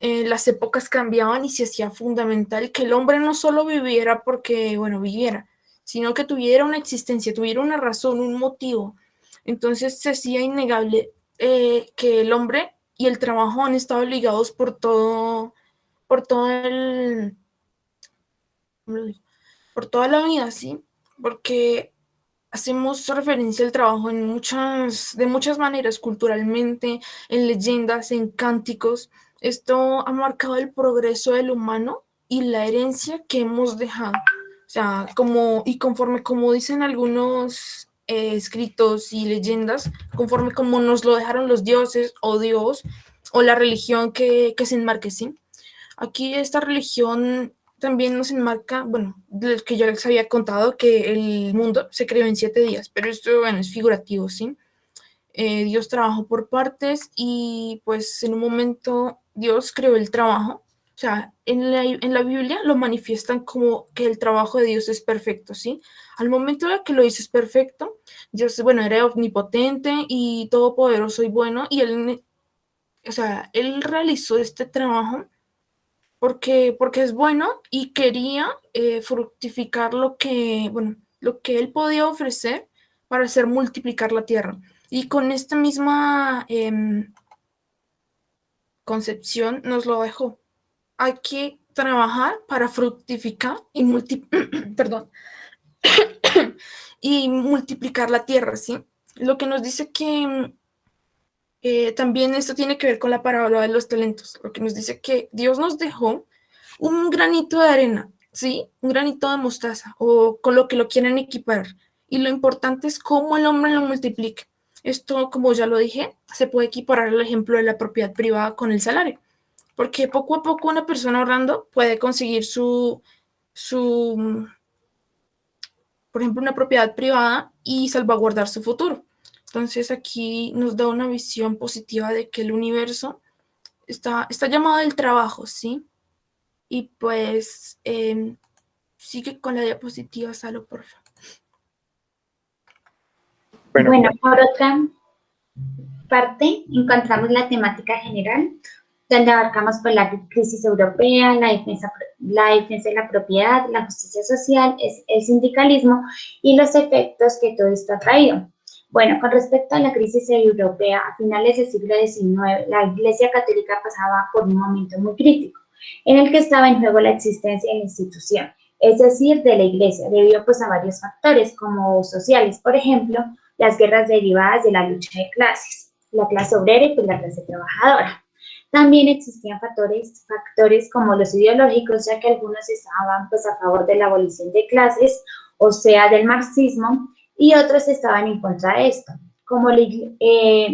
S5: las épocas cambiaban y se hacía fundamental que el hombre no solo viviera porque, bueno, viviera, sino que tuviera una existencia, tuviera una razón, un motivo. Entonces se hacía innegable que el hombre y el trabajo han estado ligados por todo el, ¿cómo lo digo? Por toda la vida, ¿sí? Porque hacemos referencia al trabajo de muchas maneras, culturalmente, en leyendas, en cánticos. Esto ha marcado el progreso del humano y la herencia que hemos dejado. O sea, conforme como dicen algunos escritos y leyendas, conforme como nos lo dejaron los dioses o Dios o la religión que se enmarque, ¿sí? Aquí esta religión también nos enmarca, bueno, que yo les había contado que el mundo se creó en 7 días, pero esto, bueno, es figurativo, ¿sí? Dios trabajó por partes y pues en un momento Dios creó el trabajo. O sea, en la Biblia lo manifiestan como que el trabajo de Dios es perfecto, ¿sí? Al momento de que lo hizo es perfecto, Dios, bueno, era omnipotente y todopoderoso y bueno, y él realizó este trabajo porque es bueno y quería fructificar lo que él podía ofrecer para hacer multiplicar la tierra. Y con esta misma concepción nos lo dejó. Hay que trabajar para fructificar y perdón, y multiplicar la tierra, ¿sí? Lo que nos dice que también esto tiene que ver con la parábola de los talentos, lo que nos dice que Dios nos dejó un granito de arena, ¿sí? Un granito de mostaza o con lo que lo quieren equiparar. Y lo importante es cómo el hombre lo multiplica. Esto, como ya lo dije, se puede equiparar al ejemplo de la propiedad privada con el salario, porque poco a poco una persona ahorrando puede conseguir por ejemplo, una propiedad privada y salvaguardar su futuro. Entonces aquí nos da una visión positiva de que el universo está llamado al trabajo, ¿sí? Y pues sigue con la diapositiva, Salo, por favor.
S7: Bueno, por otra parte, encontramos la temática general, donde abarcamos pues, la crisis europea, la defensa de la propiedad, la justicia social, el sindicalismo y los efectos que todo esto ha traído. Bueno, con respecto a la crisis europea, a finales del siglo XIX, la Iglesia Católica pasaba por un momento muy crítico, en el que estaba en juego la existencia de la institución, es decir, de la Iglesia, debido pues, a varios factores, como sociales, por ejemplo, las guerras derivadas de la lucha de clases, la clase obrera y pues, la clase trabajadora. También existían factores como los ideológicos, ya que algunos estaban pues, a favor de la abolición de clases, o sea, del marxismo, y otros estaban en contra de esto.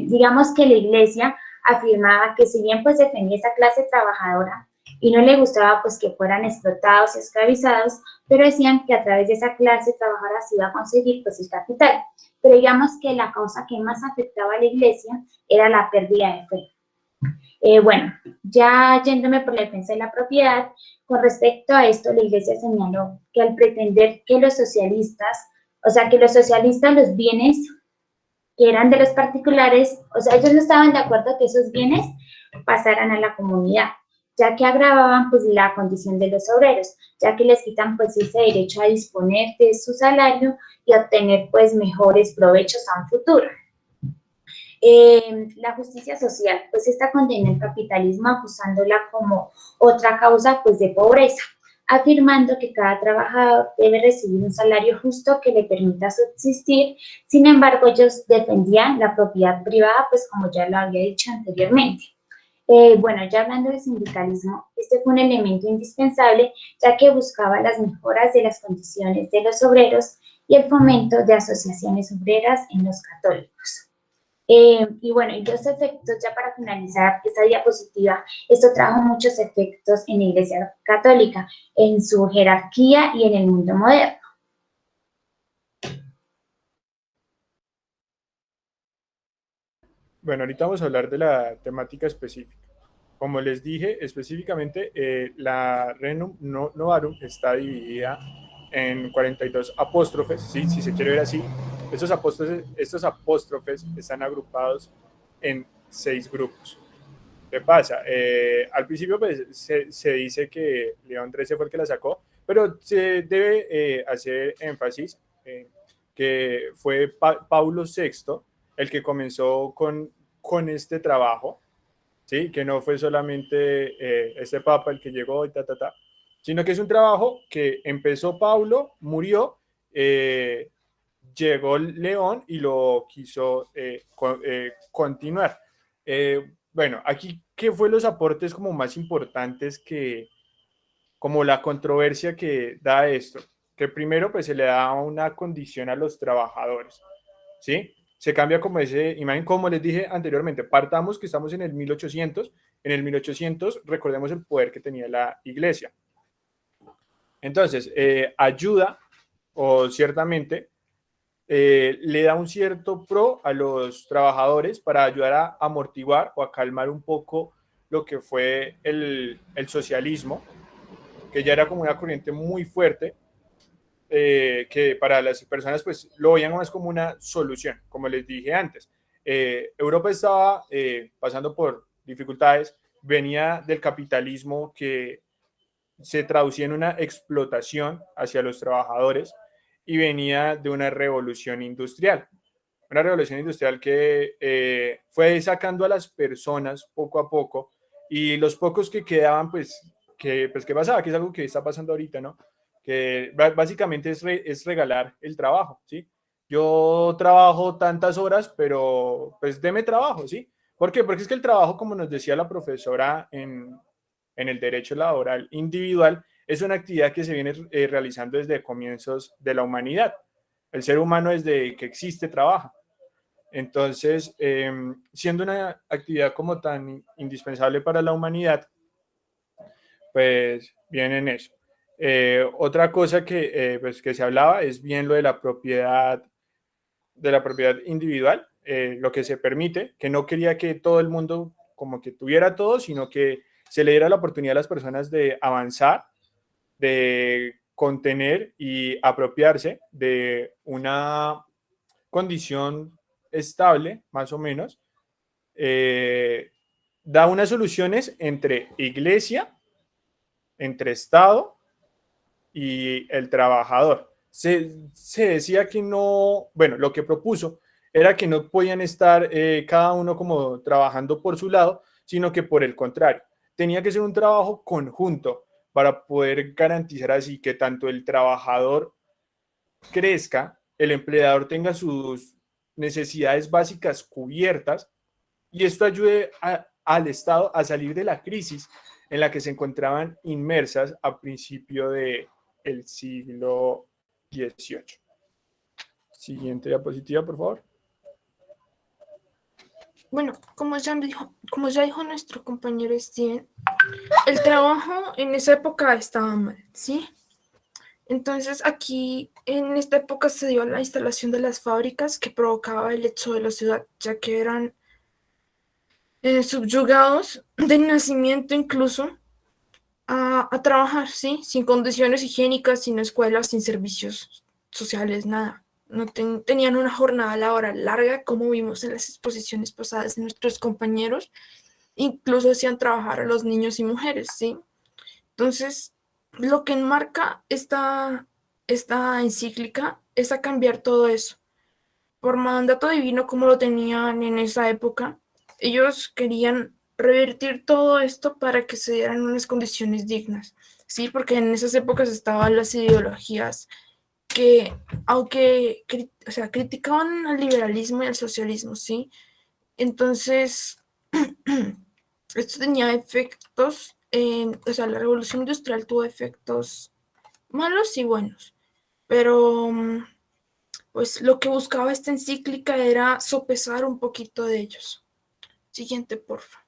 S7: Digamos que la Iglesia afirmaba que si bien pues defendía esa clase trabajadora y no le gustaba pues que fueran explotados y esclavizados, pero decían que a través de esa clase trabajadora se iba a conseguir pues el capital. Pero digamos que la causa que más afectaba a la Iglesia era la pérdida de fe. Bueno, ya yéndome por la defensa de la propiedad, con respecto a esto la Iglesia señaló que al pretender que los socialistas, los bienes que eran de los particulares, o sea, ellos no estaban de acuerdo que esos bienes pasaran a la comunidad, ya que agravaban pues la condición de los obreros, ya que les quitan pues ese derecho a disponer de su salario y obtener pues mejores provechos a un futuro. La justicia social, pues esta condena el capitalismo acusándola como otra causa pues de pobreza, afirmando que cada trabajador debe recibir un salario justo que le permita subsistir. Sin embargo, ellos defendían la propiedad privada, pues como ya lo había dicho anteriormente. Bueno, ya hablando de sindicalismo, este fue un elemento indispensable, ya que buscaba las mejoras de las condiciones de los obreros y el fomento de asociaciones obreras en los católicos. Y bueno, y los efectos, ya para finalizar esta diapositiva, esto trajo muchos efectos en la Iglesia Católica, en su jerarquía y en el mundo moderno.
S6: Bueno, ahorita vamos a hablar de la temática específica. Como les dije, específicamente la Renum Novarum está dividida en 42 apóstrofes, ¿sí? Si se quiere ver así. Estos apóstrofes están agrupados en 6 grupos. ¿Qué pasa? Al principio pues, se dice que León XIII fue el que la sacó, pero se debe hacer énfasis que fue Paulo VI el que comenzó con este trabajo, ¿sí? Que no fue solamente este papa el que llegó y sino que es un trabajo que empezó Paulo, murió, llegó León y lo quiso continuar. Bueno, aquí, ¿qué fue los aportes como más importantes como la controversia que da esto? Que primero, pues se le da una condición a los trabajadores, ¿sí? Se cambia como ese imagen, como les dije anteriormente, partamos que estamos en el 1800, en el 1800 recordemos el poder que tenía la iglesia. Entonces, ayuda, o ciertamente, le da un cierto pro a los trabajadores para ayudar a amortiguar o a calmar un poco lo que fue el socialismo, que ya era como una corriente muy fuerte, que para las personas pues lo veían más como una solución, como les dije antes. Europa estaba pasando por dificultades, venía del capitalismo que se traducía en una explotación hacia los trabajadores y venía de una revolución industrial que fue sacando a las personas poco a poco, y los pocos que quedaban, pues, ¿qué pasaba? Que es algo que está pasando ahorita, ¿no? Que básicamente es regalar el trabajo, ¿sí? Yo trabajo tantas horas, pero pues deme trabajo, ¿sí? ¿Por qué? Porque es que el trabajo, como nos decía la profesora en el derecho laboral individual, es una actividad que se viene realizando desde comienzos de la humanidad. El ser humano desde que existe trabaja. Entonces, siendo una actividad como tan indispensable para la humanidad, pues viene en eso. Otra cosa pues, que se hablaba es bien lo de la propiedad individual, lo que se permite, que no quería que todo el mundo como que tuviera todo, sino que se le diera la oportunidad a las personas de avanzar, de contener y apropiarse de una condición estable, más o menos. Da unas soluciones entre iglesia, entre Estado y el trabajador. Se decía que no, bueno, lo que propuso era que no podían estar cada uno como trabajando por su lado, sino que por el contrario, tenía que ser un trabajo conjunto para poder garantizar así que tanto el trabajador crezca, el empleador tenga sus necesidades básicas cubiertas, y esto ayude al Estado a salir de la crisis en la que se encontraban inmersas a principio del siglo XVIII. Siguiente diapositiva, por favor.
S5: Bueno, como ya dijo nuestro compañero Steven, el trabajo en esa época estaba mal, ¿sí? Entonces aquí en esta época se dio la instalación de las fábricas que provocaba el éxodo de la ciudad, ya que eran subyugados de nacimiento incluso a trabajar, ¿sí? Sin condiciones higiénicas, sin escuelas, sin servicios sociales, nada. No tenían una jornada laboral larga, como vimos en las exposiciones pasadas de nuestros compañeros, incluso hacían trabajar a los niños y mujeres, ¿sí? Entonces, lo que enmarca esta encíclica es a cambiar todo eso. Por mandato divino, como lo tenían en esa época, ellos querían revertir todo esto para que se dieran unas condiciones dignas, ¿sí? Porque en esas épocas estaban las ideologías que, aunque criticaban al liberalismo y al socialismo, ¿sí? Entonces, esto tenía efectos, la revolución industrial tuvo efectos malos y buenos, pero pues lo que buscaba esta encíclica era sopesar un poquito de ellos. Siguiente, porfa.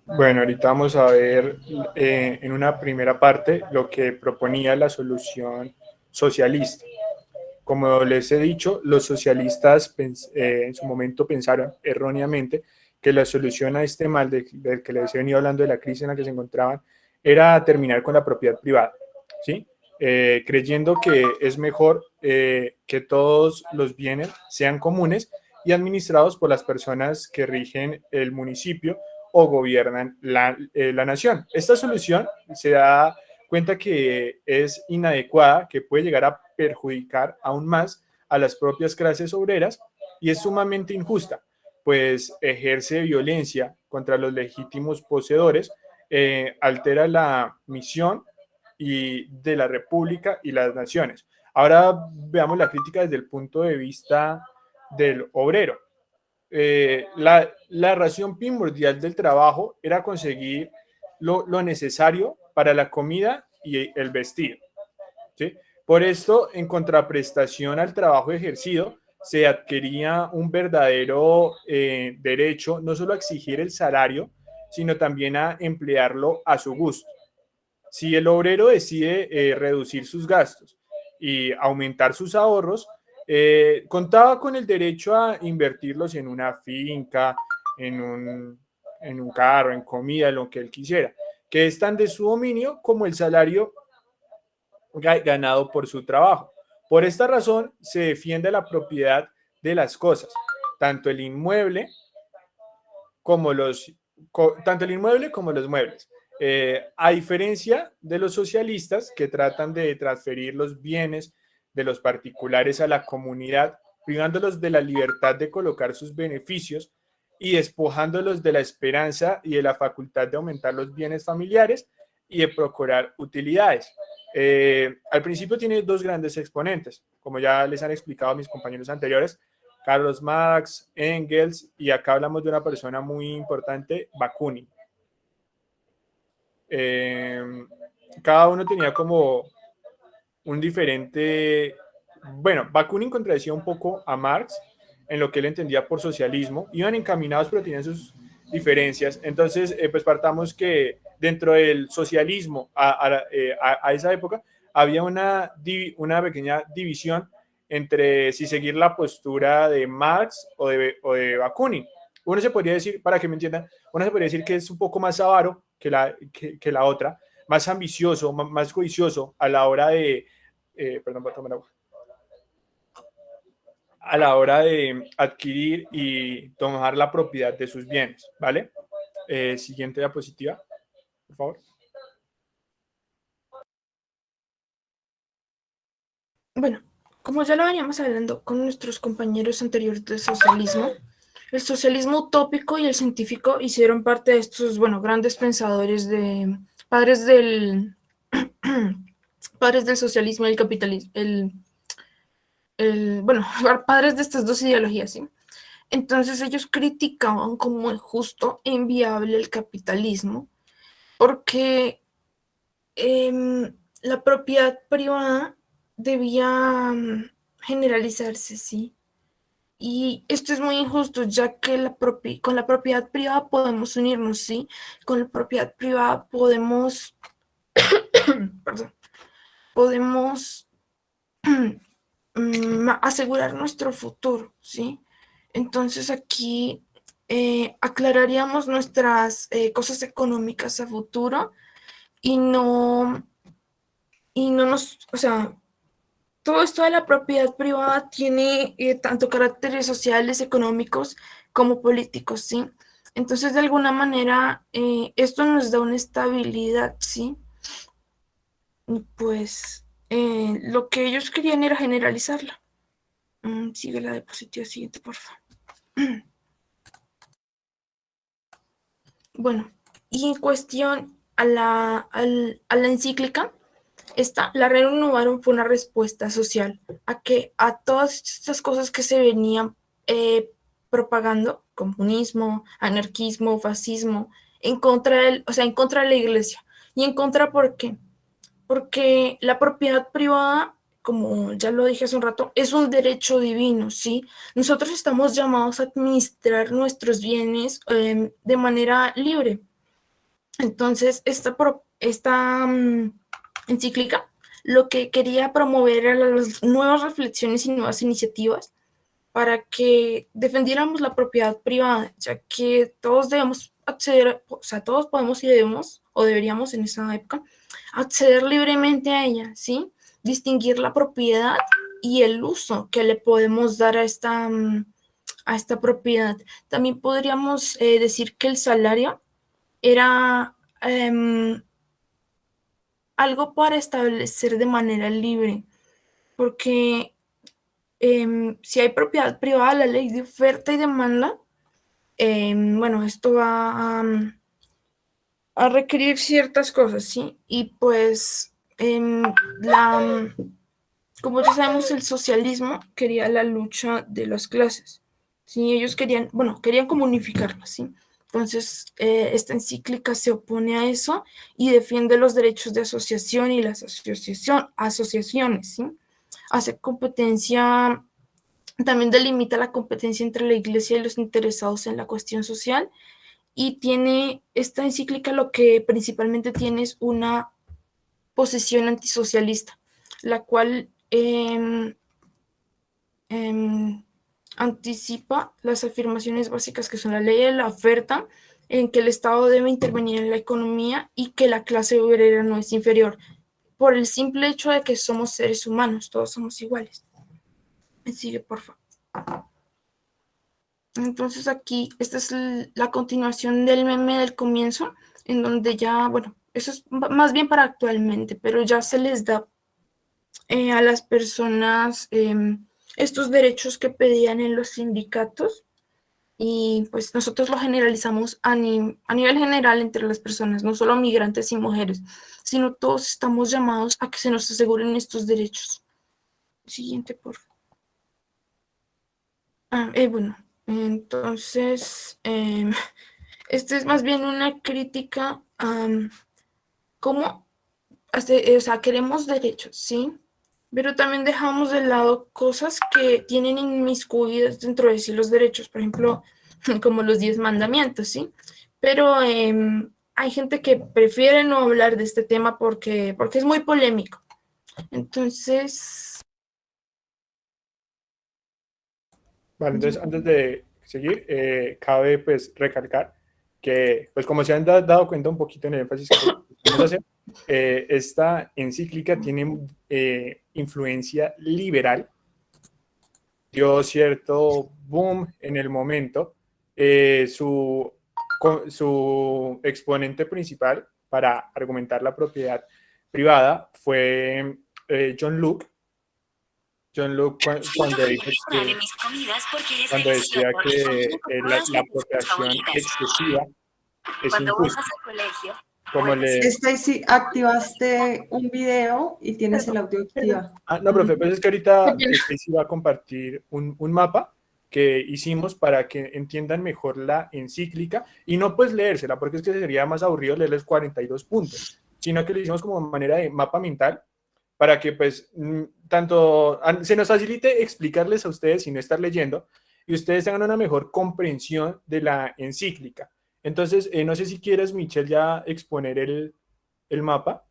S6: Bueno, ahorita vamos a ver en una primera parte lo que proponía la solución socialista. Como les he dicho, los socialistas en su momento pensaron erróneamente que la solución a este mal del que les he venido hablando, de la crisis en la que se encontraban, era terminar con la propiedad privada, ¿sí? Creyendo que es mejor que todos los bienes sean comunes y administrados por las personas que rigen el municipio o gobiernan la nación. Esta solución se da cuenta que es inadecuada, que puede llegar a perjudicar aún más a las propias clases obreras y es sumamente injusta, pues ejerce violencia contra los legítimos poseedores, altera la misión de la República y las naciones. Ahora veamos la crítica desde el punto de vista del obrero. La razón primordial del trabajo era conseguir lo necesario para la comida y el vestido, ¿sí? Por esto, en contraprestación al trabajo ejercido, se adquiría un verdadero derecho no solo a exigir el salario, sino también a emplearlo a su gusto. Si el obrero decide reducir sus gastos y aumentar sus ahorros, contaba con el derecho a invertirlos en una finca, en un carro, en comida, en lo que él quisiera, que es tan de su dominio como el salario ganado por su trabajo. Por esta razón, se defiende la propiedad de las cosas, tanto el inmueble como los muebles. A diferencia de los socialistas que tratan de transferir los bienes de los particulares a la comunidad, privándolos de la libertad de colocar sus beneficios y despojándolos de la esperanza y de la facultad de aumentar los bienes familiares y de procurar utilidades. Al principio tiene dos grandes exponentes, como ya les han explicado mis compañeros anteriores, Carlos Marx, Engels, y acá hablamos de una persona muy importante, Bakunin. Cada uno tenía como un diferente... Bueno, Bakunin contradecía un poco a Marx en lo que él entendía por socialismo. Iban encaminados, pero tenían sus diferencias. Entonces, pues partamos que dentro del socialismo a esa época había una pequeña división entre si seguir la postura de Marx o de Bakunin. Uno se podría decir, para que me entiendan, uno se podría decir que es un poco más avaro que la otra, más ambicioso, más codicioso a la hora de, perdón, voy a tomar agua, a la hora de adquirir y tomar la propiedad de sus bienes, ¿vale? Siguiente diapositiva, por favor.
S5: Bueno, como ya lo veníamos hablando con nuestros compañeros anteriores del socialismo, el socialismo utópico y el científico hicieron parte de estos, grandes pensadores padres del socialismo y el capitalismo, padres de estas dos ideologías, ¿sí? Entonces ellos criticaban como injusto e inviable el capitalismo porque la propiedad privada debía generalizarse, ¿sí? Y esto es muy injusto, ya que con la propiedad privada podemos unirnos, ¿sí? Con la propiedad privada podemos, podemos asegurar nuestro futuro, ¿sí? Entonces aquí aclararíamos nuestras cosas económicas a futuro y no nos, todo esto de la propiedad privada tiene tanto caracteres sociales, económicos como políticos, ¿sí? Entonces, de alguna manera, esto nos da una estabilidad, ¿sí? Y pues lo que ellos querían era generalizarla. Sigue la diapositiva siguiente, por favor. Bueno, y en cuestión a la encíclica, la Rerum Novarum fue una respuesta social a todas estas cosas que se venían propagando, comunismo, anarquismo, fascismo, en contra en contra de la iglesia. ¿Y en contra por qué? Porque la propiedad privada, como ya lo dije hace un rato, es un derecho divino, ¿sí? Nosotros estamos llamados a administrar nuestros bienes de manera libre. Entonces, esta encíclica lo que quería promover eran las nuevas reflexiones y nuevas iniciativas para que defendiéramos la propiedad privada, ya que todos debemos acceder, o sea, todos podemos y debemos, o deberíamos en esa época, acceder libremente a ella, ¿sí? Distinguir la propiedad y el uso que le podemos dar a esta propiedad. También podríamos decir que el salario era algo para establecer de manera libre, porque si hay propiedad privada, la ley de oferta y demanda, bueno, esto va a requerir ciertas cosas, ¿sí? Y pues como ya sabemos, el socialismo quería la lucha de las clases, ¿sí? Ellos querían como unificarlas, ¿sí? Entonces, esta encíclica se opone a eso y defiende los derechos de asociación y las asociaciones, ¿sí? Hace competencia, también delimita la competencia entre la iglesia y los interesados en la cuestión social, y esta encíclica lo que principalmente tiene es una posición antisocialista, la cual anticipa las afirmaciones básicas que son la ley de la oferta, en que el Estado debe intervenir en la economía y que la clase obrera no es inferior, por el simple hecho de que somos seres humanos, todos somos iguales. Me sigue, por favor. Entonces aquí, esta es la continuación del meme del comienzo, en donde ya, bueno, eso es más bien para actualmente, pero ya se les da a las personas estos derechos que pedían en los sindicatos, y pues nosotros lo generalizamos a nivel general entre las personas, no solo migrantes y mujeres, sino todos estamos llamados a que se nos aseguren estos derechos. Siguiente, por favor. Bueno, entonces, esta es más bien una crítica a cómo, queremos derechos, ¿sí? Pero también dejamos de lado cosas que tienen inmiscuidas dentro de sí los derechos, por ejemplo, como los 10 mandamientos, ¿sí? Pero hay gente que prefiere no hablar de este tema porque es muy polémico. Entonces...
S6: Vale, entonces antes de seguir, cabe pues recalcar que, pues como se han dado cuenta un poquito en el énfasis que vamos a hacer, esta encíclica tiene influencia liberal, dio cierto boom en el momento. Su exponente principal para argumentar la propiedad privada fue John Locke. Cuando decía que la apropiación excesiva es injusta.
S1: Stacy, activaste un video y tienes el audio activado.
S6: No, profe, pues es que ahorita Stacy va a compartir un mapa que hicimos para que entiendan mejor la encíclica y no pues leérsela, porque es que sería más aburrido leerles 42 puntos, sino que lo hicimos como manera de mapa mental para que pues tanto se nos facilite explicarles a ustedes sin no estar leyendo y ustedes tengan una mejor comprensión de la encíclica. Entonces, no sé si quieres, Michelle, ya exponer el mapa.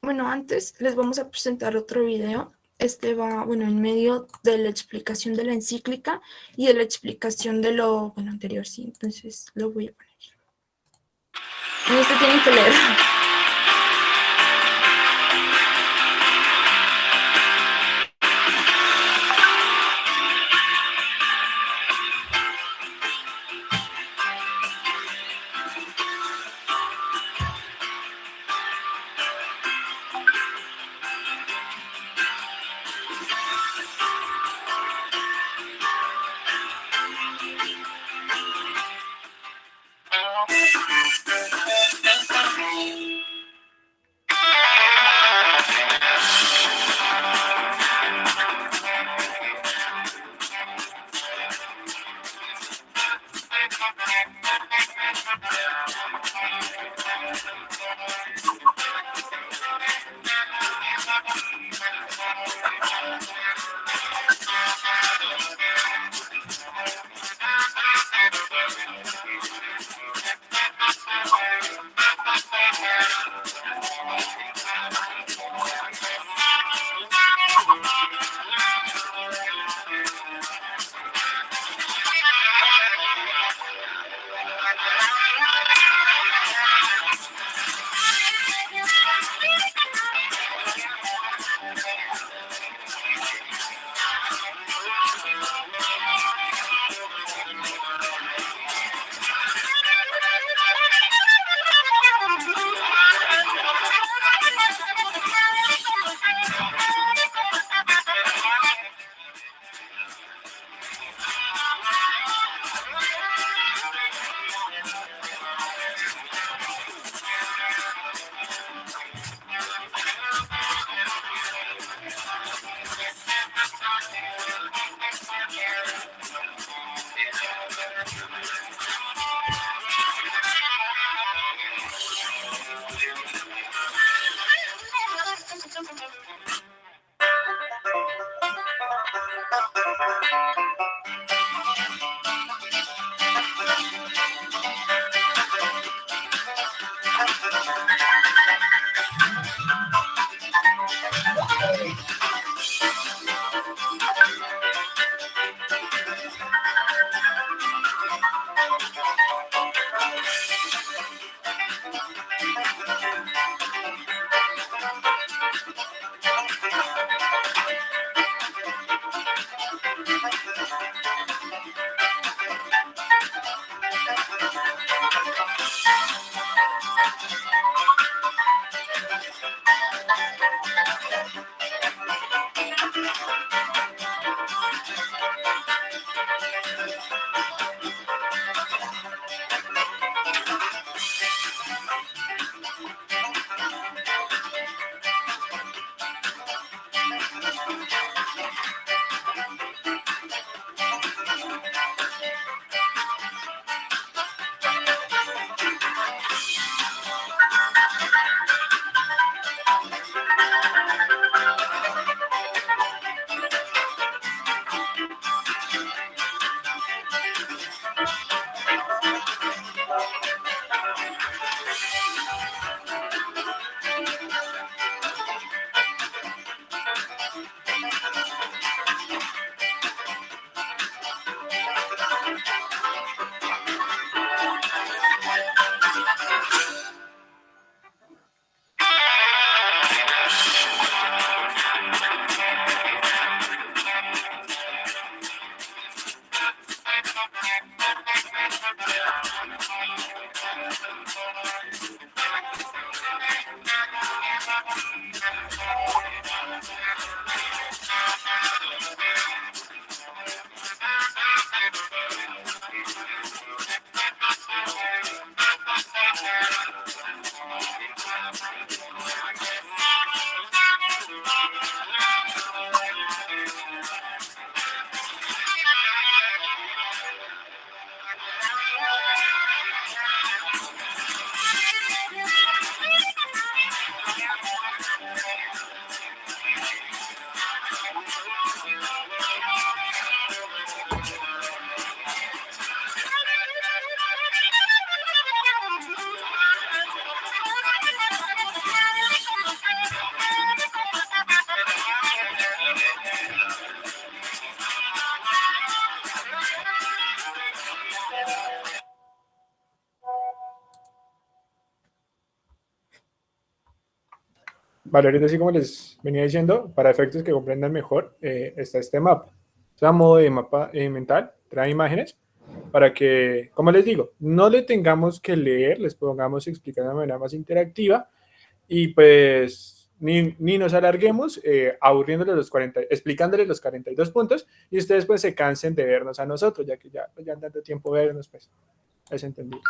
S5: Bueno, antes les vamos a presentar otro video. Este va, bueno, en medio de la explicación de la encíclica y de la explicación de lo anterior, sí. Entonces lo voy a poner. En este tienen que leer.
S6: Valeria, así como les venía diciendo, para efectos que comprendan mejor, está este mapa. Es a modo de mapa mental, trae imágenes para que, como les digo, no le tengamos que leer, les pongamos explicar de una manera más interactiva y pues ni nos alarguemos aburriéndoles explicándoles los 42 puntos y ustedes pues se cansen de vernos a nosotros, ya que ya han tanto tiempo vernos, pues es entendido.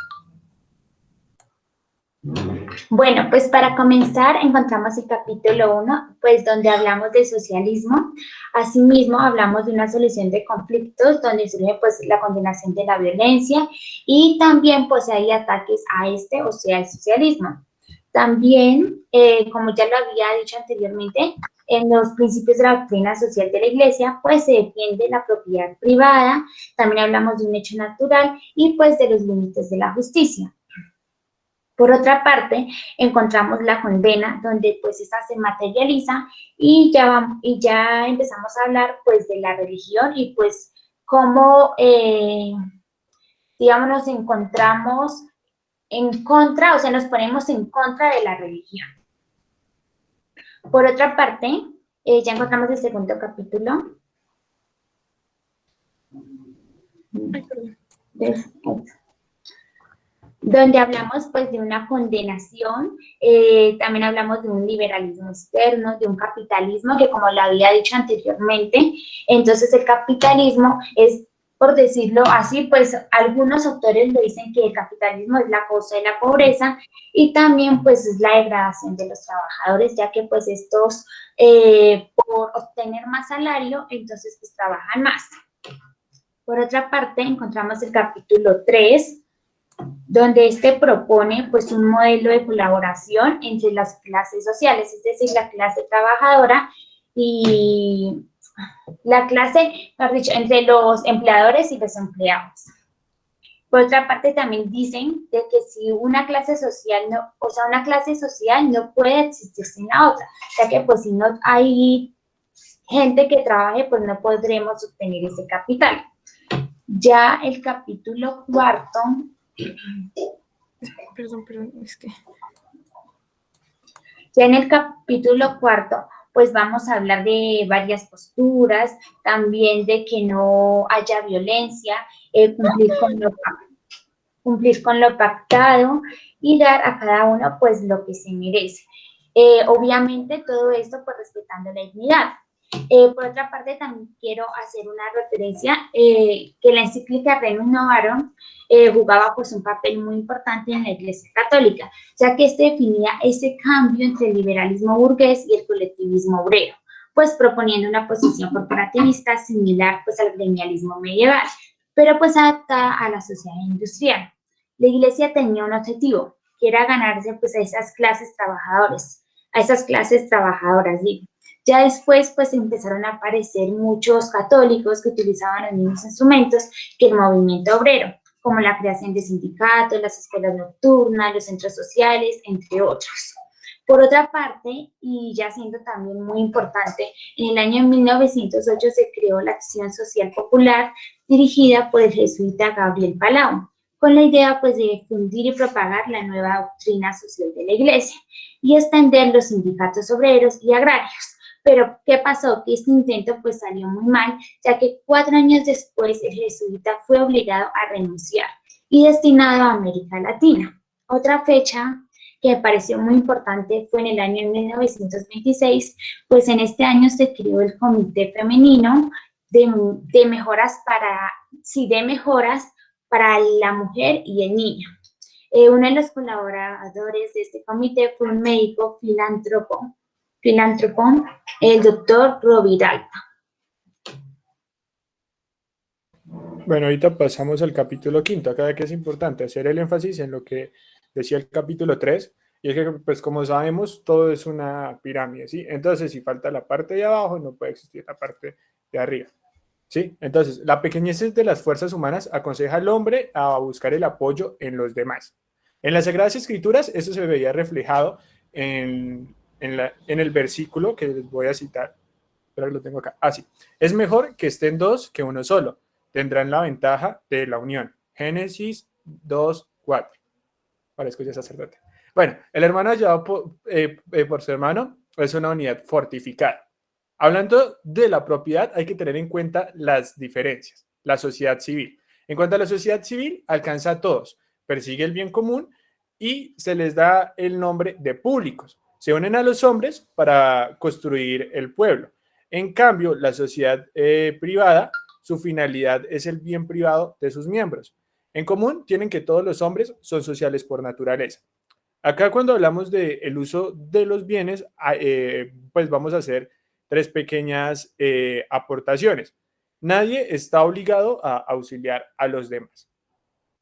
S7: Bueno, pues para comenzar encontramos el capítulo 1, pues donde hablamos de socialismo. Asimismo, hablamos de una solución de conflictos, donde surge pues la condenación de la violencia y también pues hay ataques a o sea, el socialismo. También, como ya lo había dicho anteriormente, en los principios de la doctrina social de la Iglesia, pues se defiende la propiedad privada, también hablamos de un hecho natural y pues de los límites de la justicia. Por otra parte, encontramos la condena, donde pues esta se materializa y ya empezamos a hablar pues de la religión y pues cómo, digamos, nos encontramos en contra, o sea, nos ponemos en contra de la religión. Por otra parte, ya encontramos el segundo capítulo. Donde hablamos pues de una condenación, también hablamos de un liberalismo externo, de un capitalismo que como lo había dicho anteriormente, entonces el capitalismo es, por decirlo así, pues algunos autores lo dicen que el capitalismo es la causa de la pobreza y también pues es la degradación de los trabajadores, ya que pues estos por obtener más salario, entonces pues trabajan más. Por otra parte, encontramos el capítulo 3, donde propone pues un modelo de colaboración entre las clases sociales, es decir, la clase trabajadora y la clase, mejor dicho, entre los empleadores y los empleados. Por otra parte, también dicen de que si una clase social una clase social no puede existir sin la otra, ya que pues si no hay gente que trabaje, pues no podremos obtener ese capital. Ya el capítulo 4,
S5: Perdón, es que...
S7: Ya en el capítulo 4, pues vamos a hablar de varias posturas, también de que no haya violencia, cumplir con lo pactado y dar a cada uno pues lo que se merece. Obviamente todo esto pues respetando la dignidad. Por otra parte, también quiero hacer una referencia que la encíclica Rerum Novarum jugaba pues un papel muy importante en la Iglesia Católica, ya que definía ese cambio entre el liberalismo burgués y el colectivismo obrero, pues proponiendo una posición corporativista similar pues al gremialismo medieval, pero pues adaptada a la sociedad industrial. La Iglesia tenía un objetivo, que era ganarse pues a esas clases trabajadoras, digo. Ya después, pues, empezaron a aparecer muchos católicos que utilizaban los mismos instrumentos que el movimiento obrero, como la creación de sindicatos, las escuelas nocturnas, los centros sociales, entre otros. Por otra parte, y ya siendo también muy importante, en el año 1908 se creó la Acción Social Popular, dirigida por el jesuita Gabriel Palau, con la idea, pues, de difundir y propagar la nueva doctrina social de la Iglesia y extender los sindicatos obreros y agrarios. Pero, ¿qué pasó? Que este intento pues salió muy mal, ya que 4 años después el jesuita fue obligado a renunciar y destinado a América Latina. Otra fecha que me pareció muy importante fue en el año 1926, pues en este año se creó el Comité Femenino de mejoras para la mujer y el niño. Uno de los colaboradores de este comité fue un médico filántropo, el doctor Roviralta.
S6: Bueno, ahorita pasamos al capítulo 5. Acá que es importante hacer el énfasis en lo que decía el capítulo 3, y es que, pues como sabemos, todo es una pirámide, ¿sí? Entonces, si falta la parte de abajo, no puede existir la parte de arriba, ¿sí? Entonces, la pequeñez de las fuerzas humanas aconseja al hombre a buscar el apoyo en los demás. En las Sagradas Escrituras, eso se veía reflejado en el versículo que les voy a citar. Espera que lo tengo acá. Sí. Es mejor que estén 2 que uno solo. Tendrán la ventaja de la unión. Génesis 2:4. Parezco ya sacerdote. Bueno, el hermano llevado por su hermano es una unidad fortificada. Hablando de la propiedad, hay que tener en cuenta las diferencias. La sociedad civil. En cuanto a la sociedad civil, alcanza a todos, persigue el bien común y se les da el nombre de públicos. Se unen a los hombres para construir el pueblo. En cambio, la sociedad privada, su finalidad es el bien privado de sus miembros. En común tienen que todos los hombres son sociales por naturaleza. Acá cuando hablamos del uso de los bienes, pues vamos a hacer tres pequeñas aportaciones. Nadie está obligado a auxiliar a los demás,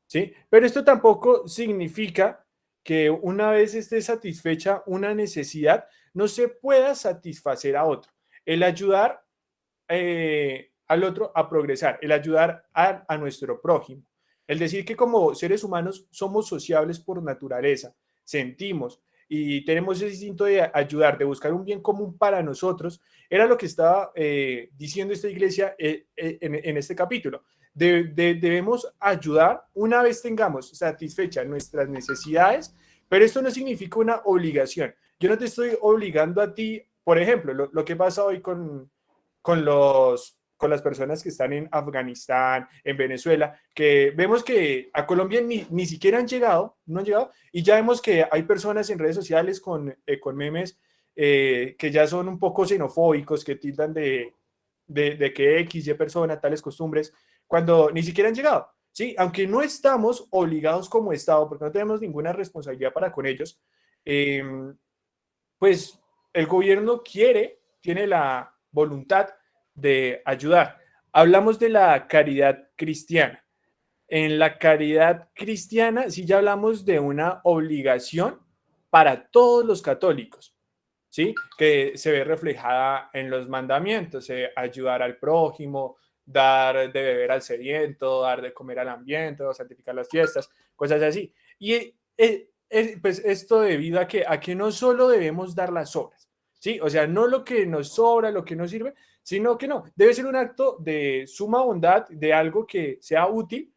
S6: ¿sí? Pero esto tampoco significa que una vez esté satisfecha una necesidad, no se pueda satisfacer a otro. El ayudar al otro a progresar, el ayudar a nuestro prójimo. El decir que como seres humanos somos sociables por naturaleza, sentimos y tenemos ese instinto de ayudar, de buscar un bien común para nosotros, era lo que estaba diciendo esta iglesia en este capítulo. Debemos ayudar una vez tengamos satisfechas nuestras necesidades, pero esto no significa una obligación. Yo no te estoy obligando a ti, por ejemplo, lo que pasa hoy con las personas que están en Afganistán, en Venezuela, que vemos que a Colombia ni siquiera no han llegado, y ya vemos que hay personas en redes sociales con memes que ya son un poco xenofóbicos, que tildan de que X, Y persona, tales costumbres, cuando ni siquiera han llegado, ¿sí? Aunque no estamos obligados como Estado, porque no tenemos ninguna responsabilidad para con ellos, pues el gobierno tiene la voluntad de ayudar. Hablamos de la caridad cristiana. En la caridad cristiana sí ya hablamos de una obligación para todos los católicos, ¿sí? Que se ve reflejada en los mandamientos, ayudar al prójimo, dar de beber al sediento, dar de comer al hambriento, santificar las fiestas, cosas así. Y pues esto debido a que no solo debemos dar las obras, ¿sí? O sea, no lo que nos sobra, lo que nos sirve, sino que no, debe ser un acto de suma bondad, de algo que sea útil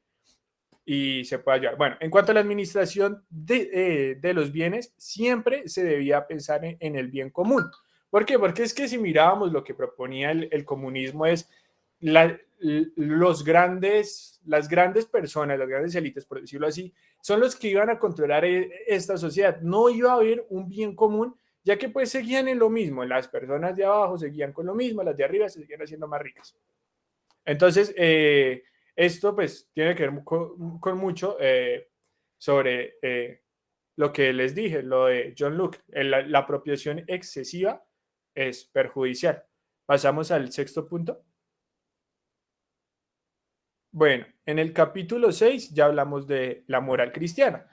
S6: y se pueda ayudar. Bueno, en cuanto a la administración de los bienes, siempre se debía pensar en el bien común. ¿Por qué? Porque es que si mirábamos lo que proponía el comunismo es las grandes personas, las grandes élites, por decirlo así, son los que iban a controlar esta sociedad. No iba a haber un bien común, ya que pues seguían en lo mismo. Las personas de abajo seguían con lo mismo, las de arriba se seguían haciendo más ricas. Entonces, esto pues tiene que ver con mucho sobre lo que les dije, lo de John Locke. La apropiación excesiva es perjudicial. Pasamos al sexto punto. Bueno, en el capítulo 6 ya hablamos de la moral cristiana.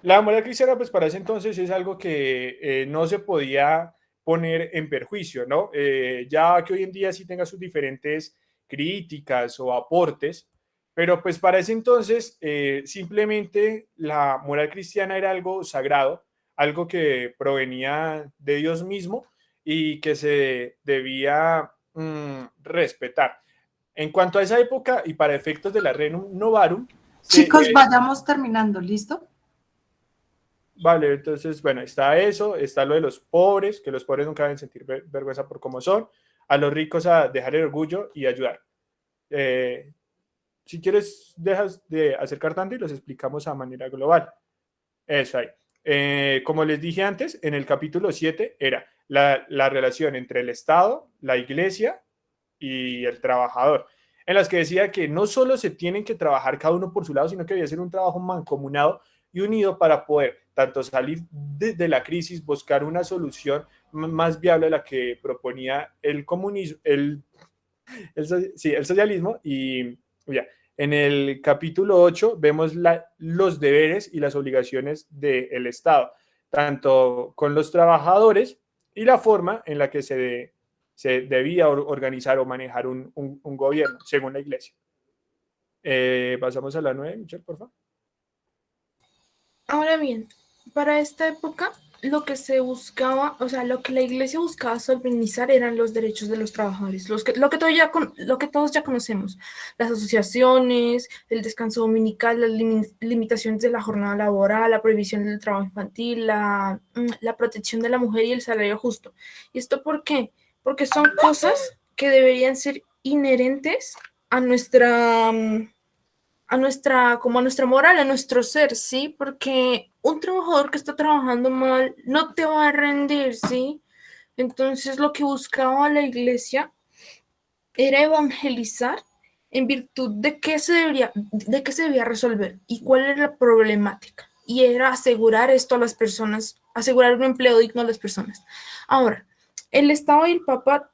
S6: La moral cristiana, pues para ese entonces es algo que no se podía poner en perjuicio, ¿no? Ya que hoy en día sí tenga sus diferentes críticas o aportes, pero pues para ese entonces simplemente la moral cristiana era algo sagrado, algo que provenía de Dios mismo y que se debía respetar. En cuanto a esa época y para efectos de la Rerum Novarum...
S1: Chicos, vayamos terminando, ¿listo?
S6: Vale, entonces, bueno, está eso, está lo de los pobres, que los pobres nunca deben sentir vergüenza por cómo son, a los ricos a dejar el orgullo y ayudar. Si quieres, dejas de acercar tanto y los explicamos a manera global. Eso ahí. Como les dije antes, en el capítulo 7 era la relación entre el Estado, la Iglesia y el trabajador, en las que decía que no solo se tienen que trabajar cada uno por su lado, sino que debía ser un trabajo mancomunado y unido para poder tanto salir de la crisis, buscar una solución más viable a la que proponía el comunismo, el socialismo. Y ya, en el capítulo 8 vemos los deberes y las obligaciones del Estado, tanto con los trabajadores y la forma en la que se debía organizar o manejar un gobierno, según la Iglesia. Pasamos a la 9, Michelle, por favor.
S5: Ahora bien, para esta época lo que se buscaba, o sea, lo que la iglesia buscaba solvenizar eran los derechos de los trabajadores, lo que todos ya conocemos, las asociaciones, el descanso dominical, las limitaciones de la jornada laboral, la prohibición del trabajo infantil, la protección de la mujer y el salario justo. ¿Y esto por qué? Porque son cosas que deberían ser inherentes a como a nuestra moral, a nuestro ser, ¿sí? Porque un trabajador que está trabajando mal no te va a rendir, ¿sí? Entonces lo que buscaba la iglesia era evangelizar en virtud de qué se debía resolver y cuál era la problemática. Y era asegurar esto a las personas, asegurar un empleo digno a las personas. Ahora, el Estado y el Papa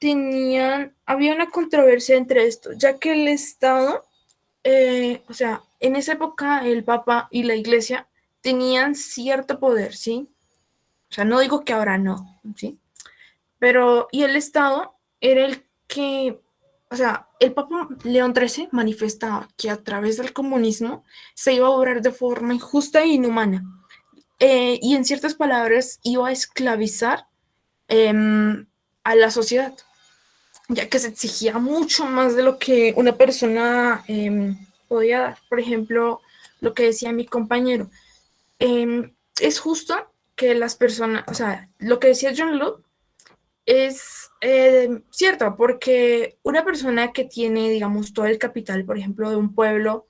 S5: había una controversia entre esto, ya que el Estado o sea, en esa época el Papa y la Iglesia tenían cierto poder, ¿sí? O sea, no digo que ahora no, ¿sí? Pero, y el Estado era el que, o sea, el Papa León XIII manifestaba que a través del comunismo se iba a obrar de forma injusta e inhumana. Y en ciertas palabras, iba a esclavizar a la sociedad, ya que se exigía mucho más de lo que una persona podía dar. Por ejemplo, lo que decía mi compañero, es justo que las personas, o sea, lo que decía John Locke es cierto, porque una persona que tiene, digamos, todo el capital, por ejemplo, de un pueblo,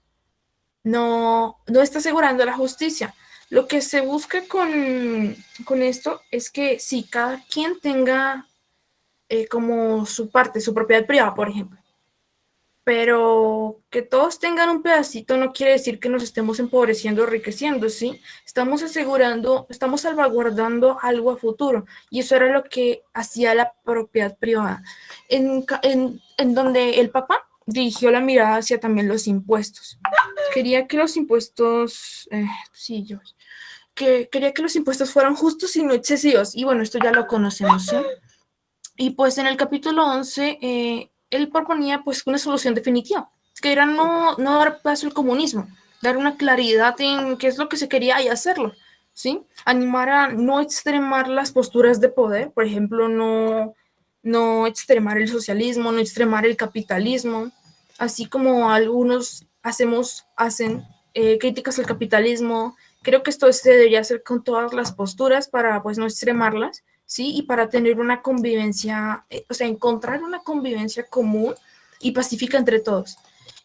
S5: no está asegurando la justicia. Lo que se busca con esto es que si cada quien tenga como su parte, su propiedad privada, por ejemplo. Pero que todos tengan un pedacito no quiere decir que nos estemos empobreciendo o enriqueciendo, ¿sí? Estamos asegurando, estamos salvaguardando algo a futuro. Y eso era lo que hacía la propiedad privada. En donde el Papa dirigió la mirada hacia también los impuestos. Quería que los impuestos, sí, yo, que quería que los impuestos fueran justos y no excesivos. Y bueno, esto ya lo conocemos, ¿sí? Y pues en el capítulo 11, él proponía pues una solución definitiva, que era no dar paso al comunismo, dar una claridad en qué es lo que se quería y hacerlo, ¿sí? Animar a no extremar las posturas de poder, por ejemplo, no extremar el socialismo, no extremar el capitalismo, así como algunos hacen críticas al capitalismo. Creo que esto se debería hacer con todas las posturas para pues no extremarlas, ¿sí? Y para tener una convivencia, o sea, encontrar una convivencia común y pacífica entre todos.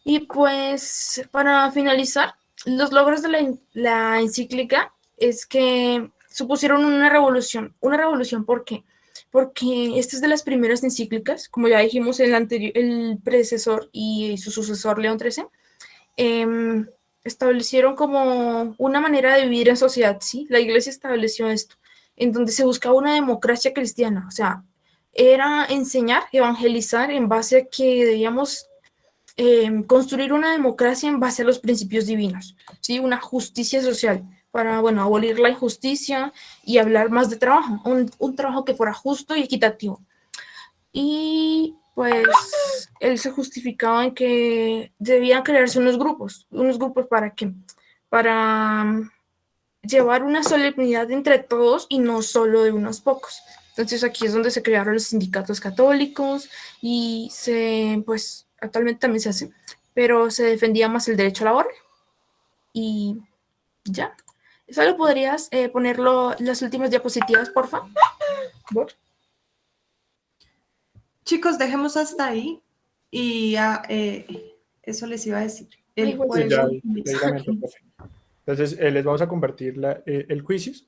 S5: Y pues, para finalizar, los logros de la encíclica es que supusieron una revolución, ¿por qué? Porque esta es de las primeras encíclicas, como ya dijimos, el predecesor y su sucesor, León XIII, establecieron como una manera de vivir en sociedad, ¿sí? La iglesia estableció esto, en donde se buscaba una democracia cristiana, o sea, era enseñar, evangelizar en base a que debíamos construir una democracia en base a los principios divinos, ¿sí? Una justicia social para, bueno, abolir la injusticia y hablar más de trabajo, un trabajo que fuera justo y equitativo. Y pues él se justificaba en que debían crearse unos grupos para qué, para llevar una solemnidad entre todos y no solo de unos pocos. Entonces aquí es donde se crearon los sindicatos católicos y pues actualmente también se hace, pero se defendía más el derecho a la labor y ya. ¿Solo podrías ponerlo las últimas diapositivas, por favor?
S1: Chicos, dejemos hasta ahí y eso les iba a decir. El
S5: Ay, bueno.
S6: Sí, ya
S1: juego.
S6: leí la mente, profe. Entonces, les vamos a compartir el quizzes.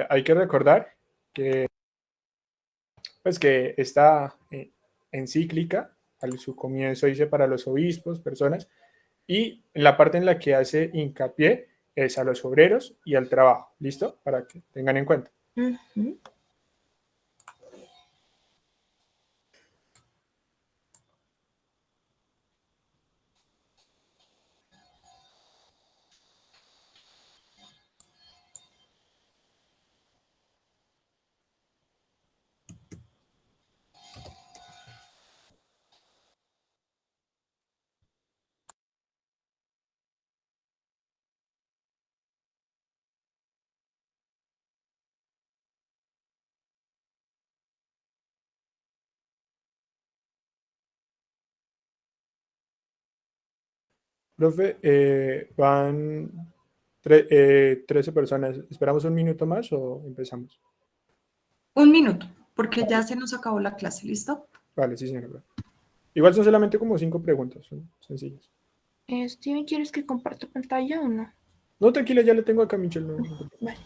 S6: Hay que recordar que, pues, que esta encíclica, a su comienzo dice para los obispos, personas, y en la parte en la que hace hincapié es a los obreros y al trabajo. ¿Listo? Para que tengan en cuenta.
S5: Uh-huh.
S6: Profe, van 13 personas. ¿Esperamos un minuto más o empezamos?
S1: Un minuto, porque ya se nos acabó la clase, ¿listo?
S6: Vale, sí, señora, profe. Igual son solamente como 5 preguntas, son sencillas.
S5: Steven, ¿quieres que comparta pantalla o no?
S6: No, tranquila, ya le tengo acá, Michelle. No.
S5: Vale.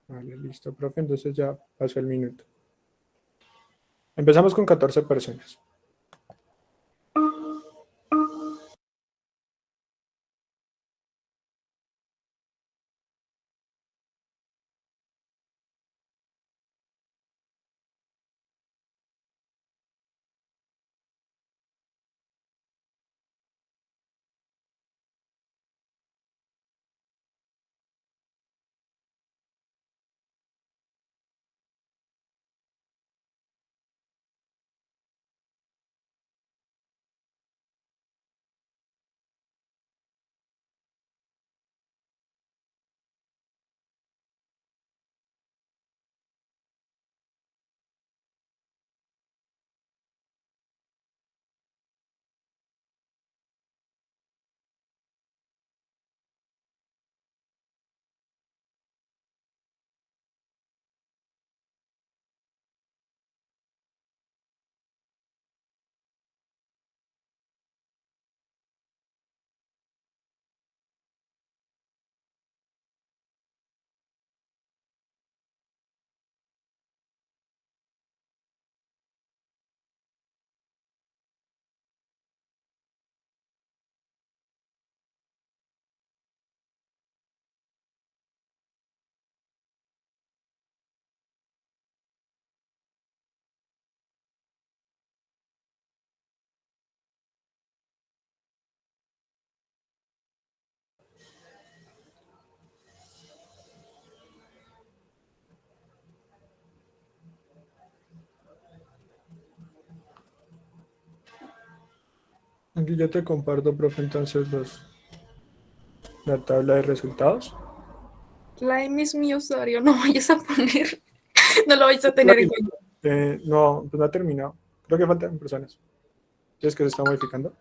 S6: Vale, listo, profe. Entonces ya pasó el minuto. Empezamos con 14 personas. Aquí ya te comparto, profe, entonces la tabla de resultados.
S5: La M es mi usuario, no vayas a poner, no lo vayas a tener en cuenta.
S6: No, pues no ha terminado. Creo que faltan personas. ¿Es que se está modificando?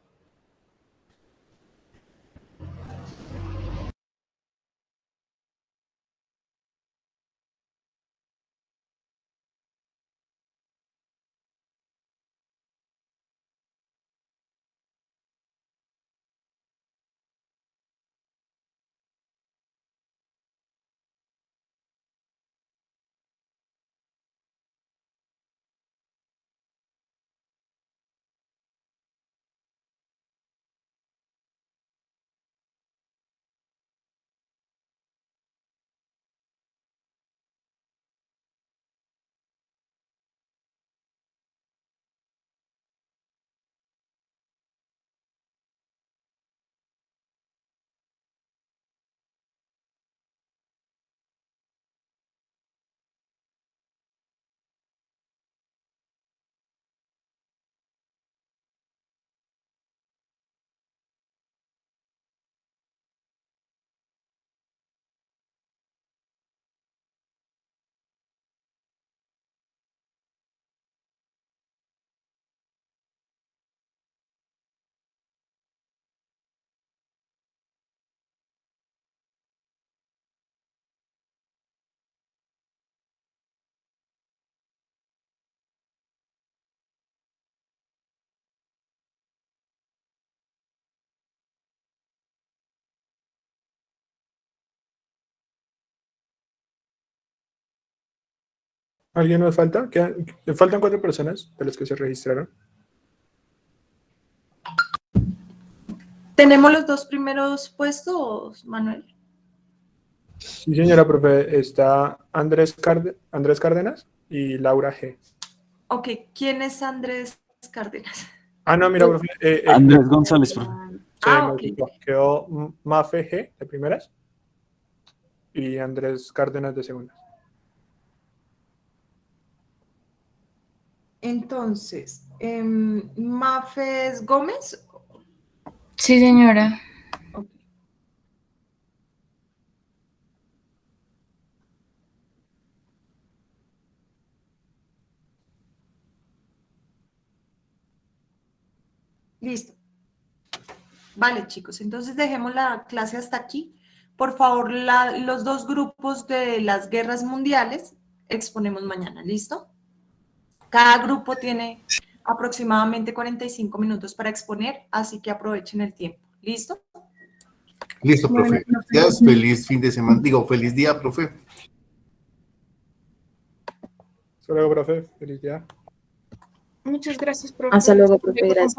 S6: ¿Alguien nos falta? Faltan 4 personas de las que se registraron.
S1: ¿Tenemos los dos primeros puestos, Manuel?
S6: Sí, señora, profe. Está Andrés Cárdenas y Laura G.
S1: Ok, ¿quién es Andrés Cárdenas?
S6: Ah, no, mira, profe.
S4: Andrés González, profe.
S1: Ok.
S6: Quedó Mafe G de primeras y Andrés Cárdenas de segundas.
S1: Entonces, Mafes Gómez.
S9: Sí, señora.
S1: Ok. Listo. Vale, chicos, entonces dejemos la clase hasta aquí. Por favor, los dos grupos de las guerras mundiales exponemos mañana, ¿listo? Cada grupo tiene aproximadamente 45 minutos para exponer, así que aprovechen el tiempo. ¿Listo?
S10: Listo, profe. Gracias, feliz fin de semana. Digo, feliz día, profe.
S6: Hasta luego, profe. Feliz día.
S5: Muchas gracias, profe.
S11: Hasta luego, profe. Gracias.